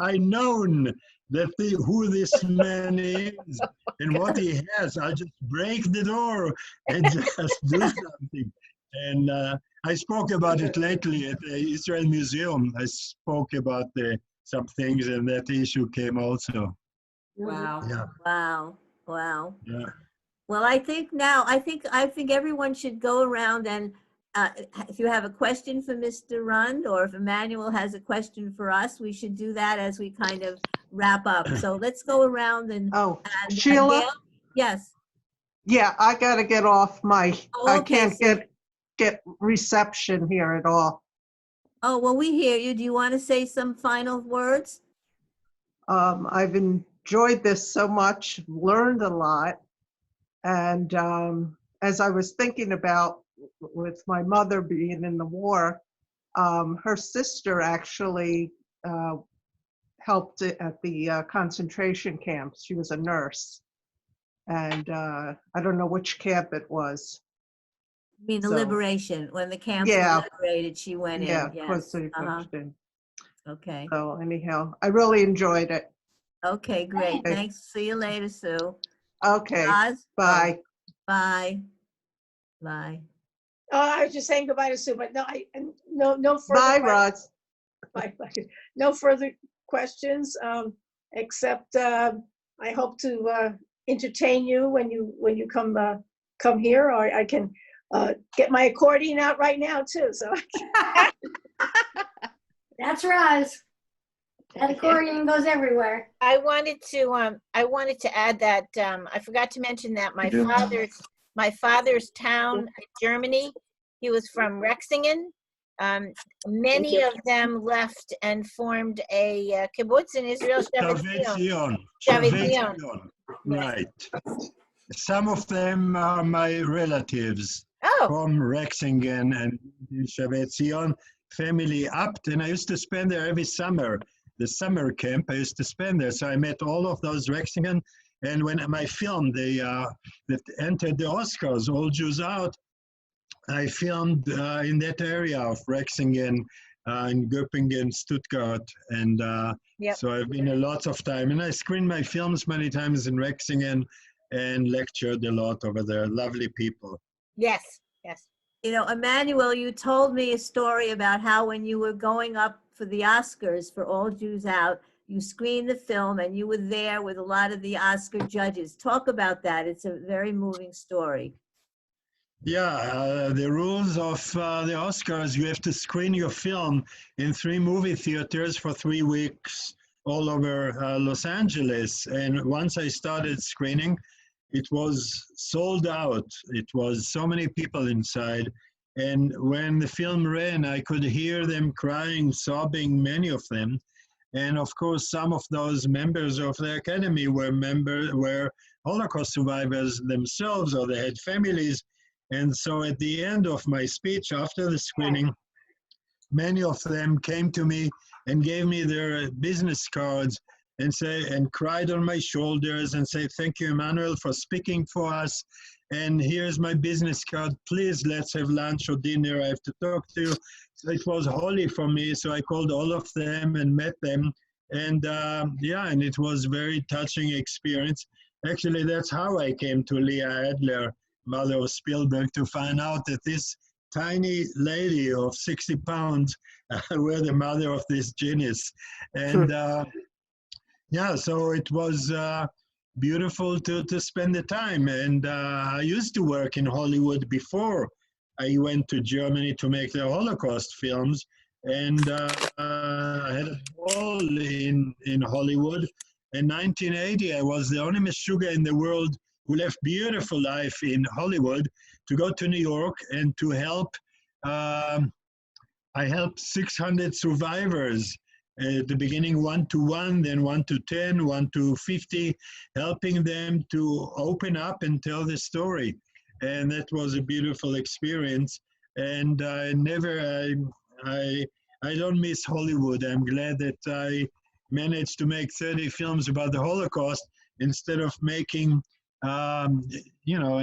Speaker 3: I known that who this man is and what he has, I just break the door and just do something. And I spoke about it lately at the Israel Museum. I spoke about some things, and that issue came also.
Speaker 4: Wow.
Speaker 3: Yeah.
Speaker 4: Wow. Wow.
Speaker 3: Yeah.
Speaker 4: Well, I think everyone should go around and if you have a question for Mr. Rund, or if Emanuel has a question for us, we should do that as we kind of wrap up. So let's go around and
Speaker 9: Sheila?
Speaker 4: Gail? Yes.
Speaker 9: Yeah, I gotta get off my,
Speaker 4: Oh, okay,
Speaker 9: I can't get reception here at all.
Speaker 4: Oh, well, we hear you. Do you want to say some final words?
Speaker 9: I've enjoyed this so much, learned a lot. And as I was thinking about with my mother being in the war, her sister actually helped at the concentration camps. She was a nurse. And I don't know which camp it was.
Speaker 4: I mean, the liberation, when the camps
Speaker 9: Yeah.
Speaker 4: were liberated, she went in.
Speaker 9: Yeah,
Speaker 4: Yes.
Speaker 9: was the question.
Speaker 4: Okay.
Speaker 9: So anyhow, I really enjoyed it.
Speaker 4: Okay, great.
Speaker 9: Okay.
Speaker 4: Thanks. See you later, Sue.
Speaker 9: Okay,
Speaker 4: Roz?
Speaker 9: bye.
Speaker 4: Bye. Bye.
Speaker 8: I was just saying goodbye to Sue, but no further.
Speaker 9: Bye, Roz.
Speaker 8: Bye. No further questions, except I hope to entertain you when you come here, or I can get my accordion out right now too. So
Speaker 1: That's Roz. That accordion goes everywhere.
Speaker 7: I wanted to add that I forgot to mention that my father's town in Germany, he was from Rexingen. Many of them left and formed a kibbutz in Israel.
Speaker 3: Shavet Zion. Right. Some of them are my relatives from Rexingen and Shavet Zion. Family upped, and I used to spend there every summer. The summer camp I used to spend there. So I met all of those Rexingen. And when my film, that entered the Oscars, All Jews Out, I filmed in that area of Rexingen, in Göppingen, Stuttgart. And so I've been a lot of time. And I screened my films many times in Rexingen and lectured a lot over there. Lovely people.
Speaker 7: Yes, yes.
Speaker 4: You know, Emanuel, you told me a story about how when you were going up for the Oscars for All Jews Out, you screened the film and you were there with a lot of the Oscar judges. Talk about that. It's a very moving story.
Speaker 3: Yeah, the rules of the Oscars, you have to screen your film in 3 movie theaters for 3 weeks all over Los Angeles. And once I started screening, it was sold out. It was so many people inside. And when the film ran, I could hear them crying, sobbing, many of them. And of course, some of those members of the Academy were Holocaust survivors themselves, or they had families. And so at the end of my speech, after the screening, many of them came to me and gave me their business cards and cried on my shoulders and say, "Thank you, Emanuel, for speaking for us. And here's my business card. Please, let's have lunch or dinner. I have to talk to you." So it was holy for me. So I called all of them and met them. And and it was a very touching experience. Actually, that's how I came to Leah Adler, mother of Spielberg, to find out that this tiny lady of 60 pounds were the mother of this genius. And so it was beautiful to spend the time. And I used to work in Hollywood before I went to Germany to make the Holocaust films. And I had a ball in Hollywood. In 1980, I was the only Meshuggah in the world who left beautiful life in Hollywood to go to New York and to help. I helped 600 survivors at the beginning, 1 to 1, then 1 to 10, 1 to 50, helping them to open up and tell the story. And that was a beautiful experience. And I don't miss Hollywood. I'm glad that I managed to make 30 films about the Holocaust instead of making,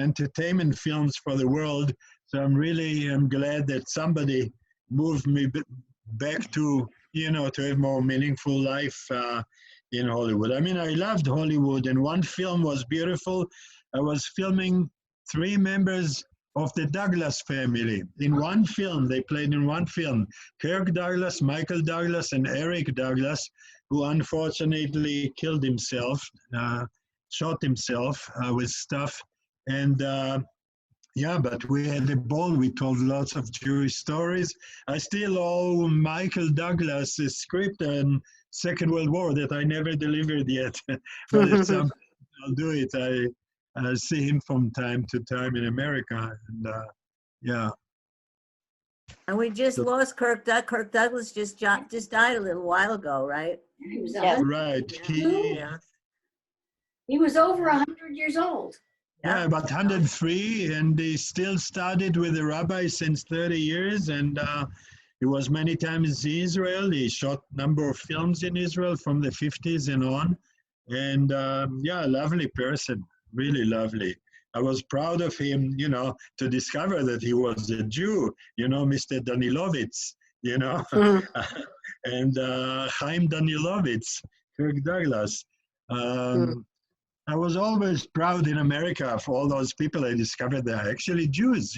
Speaker 3: entertainment films for the world. So I'm glad that somebody moved me back to, to have more meaningful life in Hollywood. I mean, I loved Hollywood, and one film was beautiful. I was filming 3 members of the Douglas family in one film. They played in one film. Kirk Douglas, Michael Douglas, and Eric Douglas, who unfortunately killed himself, shot himself with stuff. And but we had a ball. We told lots of Jewish stories. I still owe Michael Douglas a script on Second World War that I never delivered yet. But if something, I'll do it. I see him from time to time in America. And
Speaker 4: And we just lost Kirk. Kirk Douglas just died a little while ago, right?
Speaker 1: He was
Speaker 3: right.
Speaker 1: He was over 100 years old.
Speaker 3: Yeah, about 103, and he still studied with the rabbi since 30 years, and he was many times in Israel. He shot a number of films in Israel from the 50s and on, and a lovely person, really lovely. I was proud of him, to discover that he was a Jew, Mr. Danilovitz, and Chaim Danilovitz, Kirk Douglas. I was always proud in America for all those people I discovered they're actually Jews,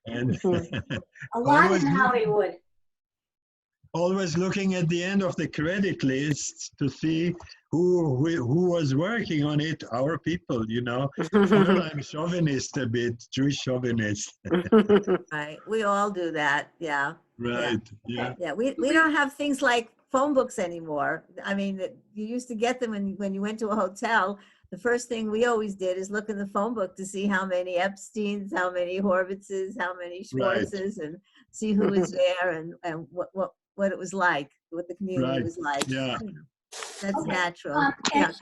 Speaker 3: and
Speaker 1: a lot in Hollywood.
Speaker 3: Always looking at the end of the credit list to see who was working on it, our people, Well, I'm chauvinist a bit, Jewish chauvinist.
Speaker 4: Right, we all do that, yeah.
Speaker 3: Right,
Speaker 4: Yeah, we don't have things like phone books anymore. I mean, you used to get them when you went to a hotel. The first thing we always did is look in the phone book to see how many Epsteins, how many Horvitzes, how many Schwartzes, and see who was there and what it was like, what the community was like.
Speaker 3: Yeah.
Speaker 4: That's natural.
Speaker 1: And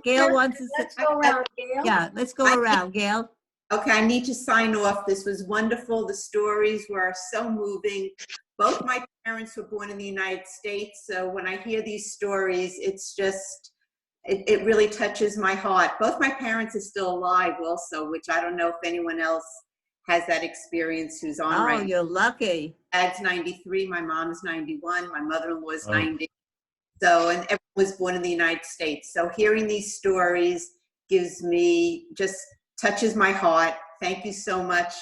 Speaker 4: Gail wants to
Speaker 1: Let's go around, Gail.
Speaker 4: Yeah, let's go around, Gail.
Speaker 2: Okay, I need to sign off. This was wonderful. The stories were so moving. Both my parents were born in the United States, so when I hear these stories, it's just, it really touches my heart. Both my parents are still alive also, which I don't know if anyone else has that experience who's on right now.
Speaker 4: Oh, you're lucky.
Speaker 2: Dad's 93, my mom's 91, my mother-in-law is 90. So, and everyone was born in the United States. So hearing these stories gives me, just touches my heart. Thank you so much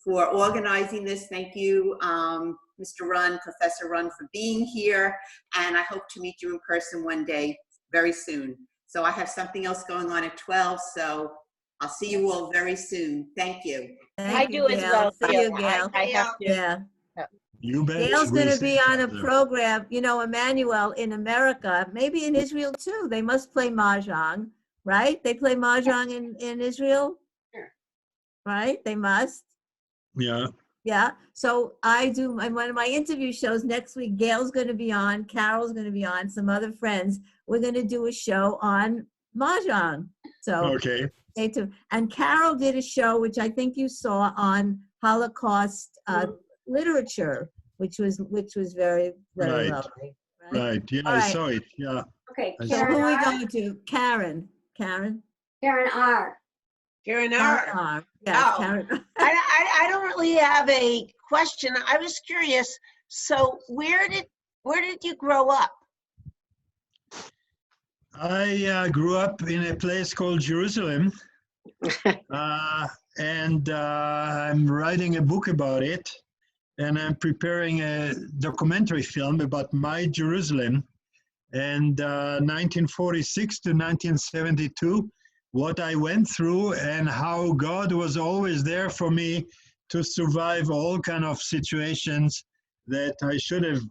Speaker 2: for organizing this. Thank you, Mr. Rund, Professor Rund, for being here. And I hope to meet you in person one day, very soon. So I have something else going on at 12, so I'll see you all very soon. Thank you.
Speaker 7: I do as well.
Speaker 4: See you, Gail.
Speaker 7: I have to.
Speaker 4: Yeah.
Speaker 3: You bet.
Speaker 4: Gail's going to be on a program, Emanuel, in America, maybe in Israel too. They must play Mahjong, right? They play Mahjong in Israel?
Speaker 1: Sure.
Speaker 4: Right? They must?
Speaker 3: Yeah.
Speaker 4: Yeah, so I do, and one of my interview shows next week, Gail's going to be on, Carol's going to be on, some other friends. We're going to do a show on Mahjong. So
Speaker 3: Okay.
Speaker 4: stay tuned. And Carol did a show, which I think you saw, on Holocaust literature, which was very, very
Speaker 3: Right.
Speaker 4: lovely.
Speaker 3: Right. Yeah,
Speaker 4: All
Speaker 3: I
Speaker 4: right.
Speaker 3: saw it. Yeah.
Speaker 1: Okay,
Speaker 3: I
Speaker 4: So
Speaker 1: Karen
Speaker 4: who are we
Speaker 1: R.
Speaker 4: going to? Karen.
Speaker 1: Karen R.
Speaker 5: Karen
Speaker 4: Karen
Speaker 5: R.
Speaker 4: R. Yeah,
Speaker 5: Oh.
Speaker 4: Karen.
Speaker 5: I don't really have a question. I was curious. So where did you grow up?
Speaker 3: I grew up in a place called Jerusalem, and I'm writing a book about it, and I'm preparing a documentary film about my Jerusalem, and 1946 to 1972, what I went through and how God was always there for me to survive all kind of situations that I should have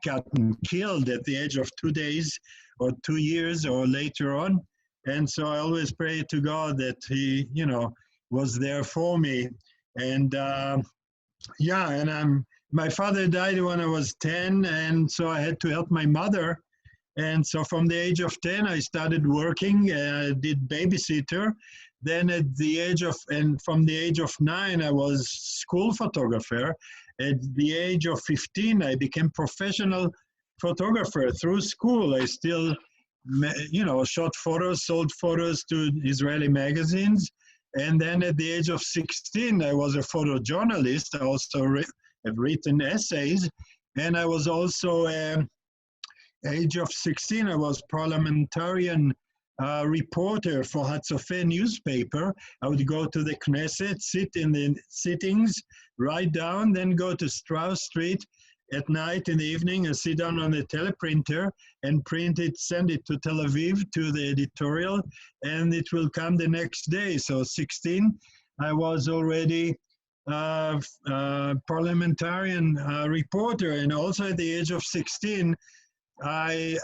Speaker 3: gotten killed at the age of 2 days or 2 years or later on. And so I always pray to God that he, was there for me. And yeah, and my father died when I was 10, and so I had to help my mother. And so from the age of 10, I started working, did babysitter. Then from the age of 9, I was school photographer. At the age of 15, I became professional photographer through school. I still, shot photos, sold photos to Israeli magazines. And then at the age of 16, I was a photojournalist. I also have written essays. And I was also age of 16, I was parliamentarian reporter for Hadassah newspaper. I would go to the Knesset, sit in the sittings, write down, then go to Strauss Street at night in the evening and sit down on the teleprinter and print it, send it to Tel Aviv to the editorial, and it will come the next day. So 16, I was already parliamentarian reporter, and also at the age of 16, I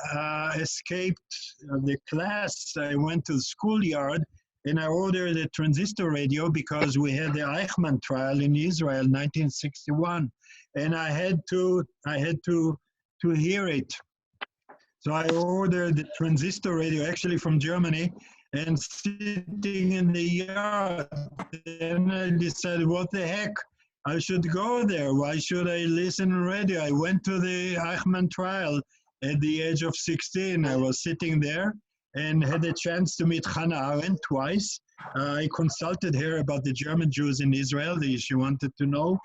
Speaker 3: escaped the class. I went to the schoolyard and I ordered a transistor radio because we had the Eichmann trial in Israel, 1961, and I had to hear it. So I ordered the transistor radio, actually from Germany, and sitting in the yard. Then I decided, what the heck? I should go there. Why should I listen to radio? I went to the Eichmann trial. At the age of 16, I was sitting there and had a chance to meet Hannah Arendt twice. I consulted her about the German Jews in Israel. She wanted to know.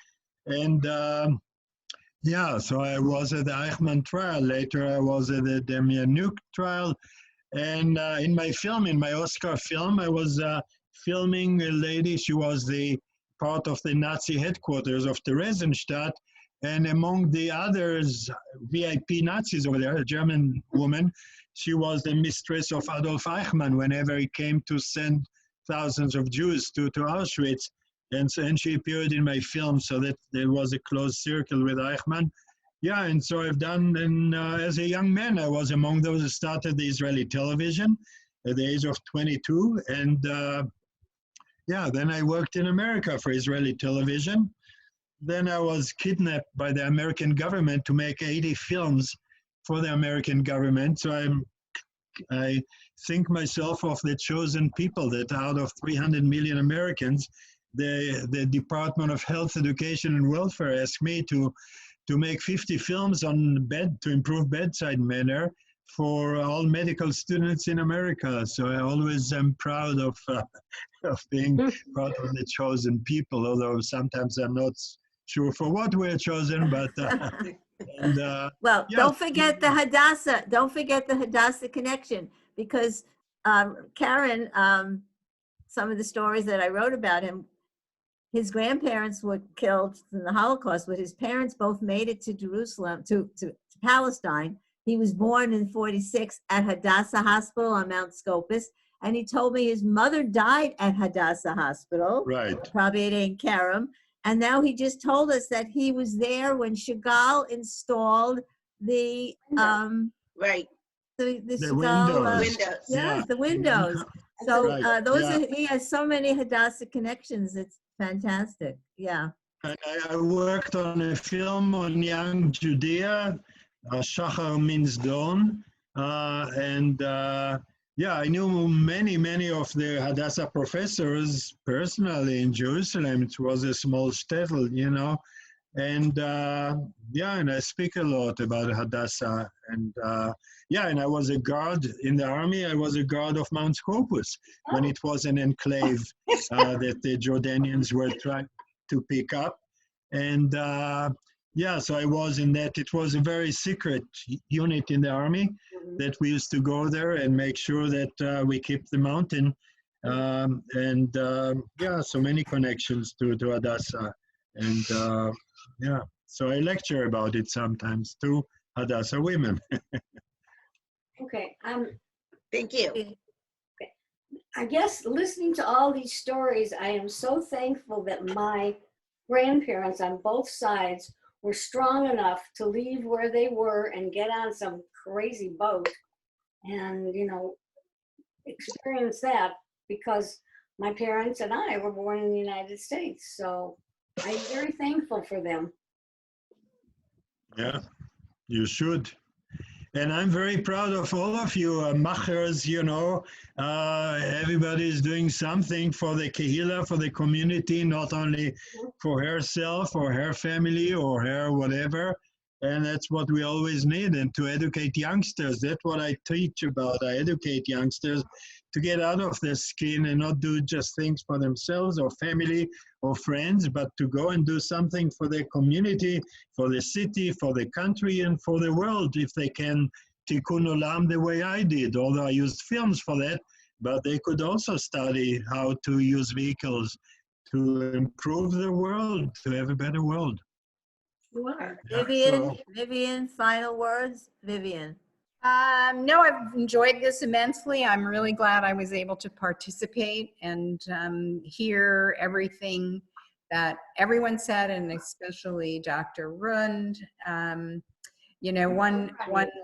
Speaker 3: And yeah, so I was at the Eichmann trial. Later, I was at the Demianuk trial. And in my film, in my Oscar film, I was filming a lady. She was the part of the Nazi headquarters of Theresienstadt. And among the others, VIP Nazis over there, a German woman, she was the mistress of Adolf Eichmann whenever he came to send thousands of Jews to Auschwitz. And she appeared in my film, so that there was a close circle with Eichmann. Yeah, and so I've done, and as a young man, I was among those who started the Israeli television at the age of 22. And yeah, then I worked in America for Israeli television. Then I was kidnapped by the American government to make 80 films for the American government. So I think myself of the chosen people, that out of 300 million Americans, the Department of Health, Education, and Welfare asked me to make 50 films on to improve bedside manner for all medical students in America. So I always am proud of being part of the chosen people, although sometimes I'm not sure for what we're chosen, but
Speaker 4: well,
Speaker 3: yeah.
Speaker 4: don't forget the Hadassah. Don't forget the Hadassah connection, because Karen, some of the stories that I wrote about him, his grandparents were killed in the Holocaust, but his parents both made it to Jerusalem, to Palestine. He was born in 46 at Hadassah Hospital on Mount Scopus. And he told me his mother died at Hadassah Hospital.
Speaker 3: Right.
Speaker 4: Probably at Ein Kerem. And now he just told us that he was there when Chagall installed the
Speaker 5: right.
Speaker 4: The
Speaker 3: Chagall,
Speaker 5: windows.
Speaker 4: Yes,
Speaker 3: Yeah.
Speaker 4: the windows. So
Speaker 3: Right.
Speaker 4: those
Speaker 3: Yeah.
Speaker 4: he has so many Hadassah connections. It's fantastic. Yeah.
Speaker 3: And I worked on a film on young Judea. Shachar means dawn. Yeah, I knew many of the Hadassah professors personally in Jerusalem. It was a small shtetl, you know. And yeah, and I speak a lot about Hadassah. And yeah, and I was a guard in the army. I was a guard of Mount Scopus when it was an enclave that the Jordanians were trying to pick up. And yeah, so I was in that. It was a very secret unit in the army that we used to go there and make sure that we keep the mountain. Yeah, so many connections to Hadassah. And yeah, so I lecture about it sometimes to Hadassah women.
Speaker 1: Okay,
Speaker 5: Thank you.
Speaker 1: I guess listening to all these stories, I am so thankful that my grandparents on both sides were strong enough to leave where they were and get on some crazy boat and, you know, experience that, because my parents and I were born in the United States. So I'm very thankful for them.
Speaker 3: Yeah, you should. And I'm very proud of all of you, machers, you know. Everybody's doing something for the kehillah, for the community, not only for herself or her family or her whatever. And that's what we always need. And to educate youngsters, that's what I teach about. I educate youngsters to get out of their skin and not do just things for themselves or family or friends, but to go and do something for their community, for the city, for the country, and for the world, if they can tikkun olam the way I did, although I used films for that, but they could also study how to use vehicles to improve the world, to have a better world.
Speaker 4: Vivian, final words? Vivian.
Speaker 10: No, I've enjoyed this immensely. I'm really glad I was able to participate and hear everything that everyone said, and especially Dr. Rund. You know, one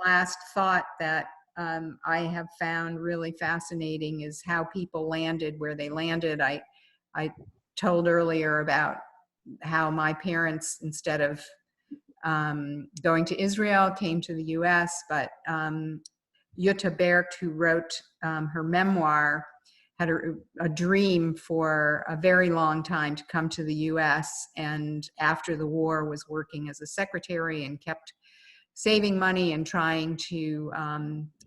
Speaker 10: last thought that I have found really fascinating is how people landed where they landed. I told earlier about how my parents, instead of going to Israel, came to the US, but Jutta Bergt, who wrote her memoir, had a dream for a very long time to come to the US, and after the war was working as a secretary and kept saving money and trying to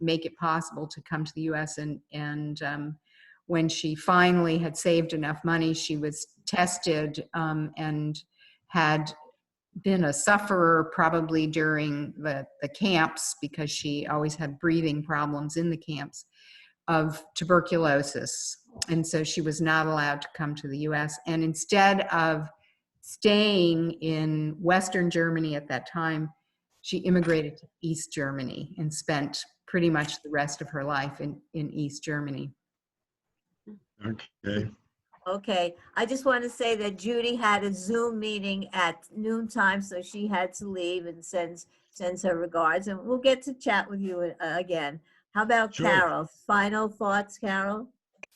Speaker 10: make it possible to come to the US. And when she finally had saved enough money, she was tested and had been a sufferer probably during the camps, because she always had breathing problems in the camps, of tuberculosis. And so she was not allowed to come to the US. And instead of staying in Western Germany at that time, she immigrated to East Germany and spent pretty much the rest of her life in East Germany.
Speaker 3: Okay.
Speaker 4: Okay, I just want to say that Judy had a Zoom meeting at noontime, so she had to leave and sends her regards, and we'll get to chat with you again. How about
Speaker 3: Sure.
Speaker 4: Carol? Final thoughts, Carol?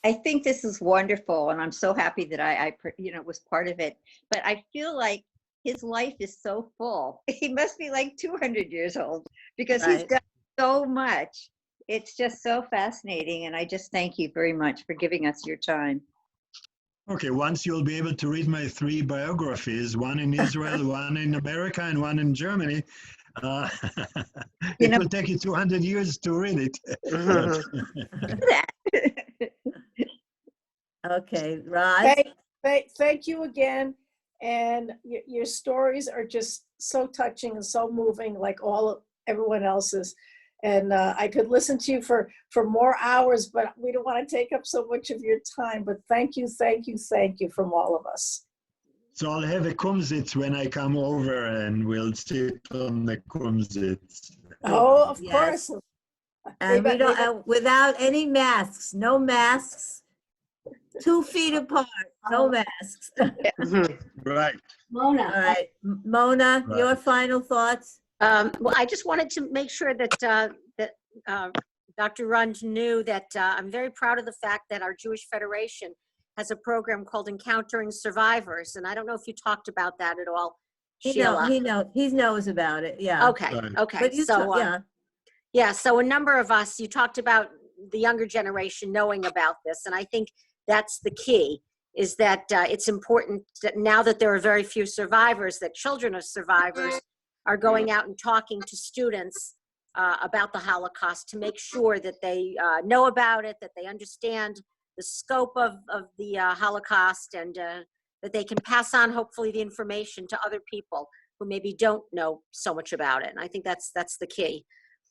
Speaker 11: I think this is wonderful, and I'm so happy that I was part of it. But I feel like his life is so full. He must be like 200 years old, because he's done so much. It's just so fascinating, and I just thank you very much for giving us your time.
Speaker 3: Okay, once you'll be able to read my 3 biographies, one in Israel, one in America, and one in Germany. It will take you 200 years to read it.
Speaker 4: Okay, Rod.
Speaker 8: Thank you again. And your stories are just so touching and so moving, like everyone else's. And I could listen to you for more hours, but we don't want to take up so much of your time. But thank you from all of us.
Speaker 3: So I'll have a kumsitz when I come over, and we'll sit on the kumsitz.
Speaker 8: Oh, of course.
Speaker 4: And we don't, without any masks, no masks, 2 feet apart, no masks.
Speaker 3: Right.
Speaker 1: Mona.
Speaker 4: All right, Mona, your final thoughts?
Speaker 12: Well, I just wanted to make sure that Dr. Rund knew that I'm very proud of the fact that our Jewish Federation has a program called Encountering Survivors. And I don't know if you talked about that at all,
Speaker 4: He
Speaker 12: Sheila.
Speaker 4: knows about it, yeah.
Speaker 12: Okay,
Speaker 3: Right.
Speaker 12: okay.
Speaker 4: But you,
Speaker 12: So,
Speaker 4: yeah,
Speaker 12: yeah, so a number of us, you talked about the younger generation knowing about this, and I think that's the key, is that it's important that now that there are very few survivors, that children of survivors are going out and talking to students about the Holocaust to make sure that they know about it, that they understand the scope of the Holocaust, and that they can pass on, hopefully, the information to other people who maybe don't know so much about it. And I think that's the key.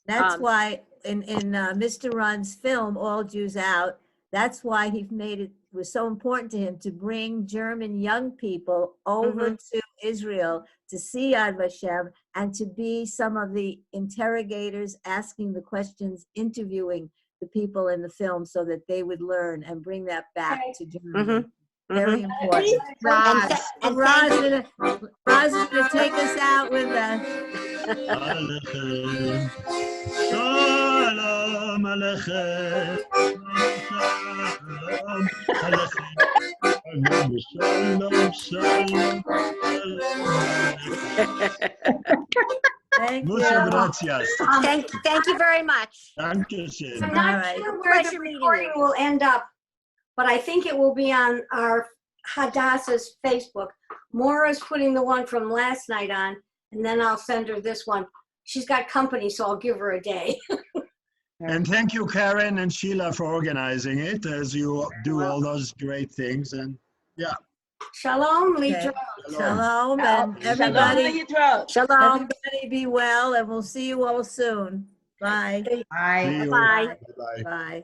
Speaker 4: that's why in Mr. Rund's film, All Jews Out, that's why he made it was so important to him to bring German young people over to Israel to see Yad Vashem and to be some of the interrogators asking the questions, interviewing the people in the film so that they would learn and bring that back to Germany. Very important.
Speaker 12: And
Speaker 4: And Roz is gonna take us out with a
Speaker 3: Alechem. Shalom Alechem. Shalom, shalom,
Speaker 4: thank
Speaker 3: Muchas
Speaker 4: you.
Speaker 3: gracias.
Speaker 12: Thank you very much.
Speaker 3: Dankeschön.
Speaker 1: I'm
Speaker 4: All
Speaker 1: not
Speaker 4: right.
Speaker 1: sure where the
Speaker 12: Pleasure meeting
Speaker 1: recording
Speaker 12: you.
Speaker 1: will end up, but I think it will be on our Hadassah's Facebook. Maura's putting the one from last night on, and then I'll send her this one. She's got company, so I'll give her a day.
Speaker 3: And thank you, Karen and Sheila, for organizing it, as you do all those great things. And yeah,
Speaker 1: Shalom,
Speaker 4: Okay.
Speaker 1: Litra.
Speaker 4: Shalom, and everybody,
Speaker 12: Shalom.
Speaker 4: everybody be well, and we'll see you all soon. Bye.
Speaker 3: see you.
Speaker 12: Bye.
Speaker 3: Bye.
Speaker 4: Bye.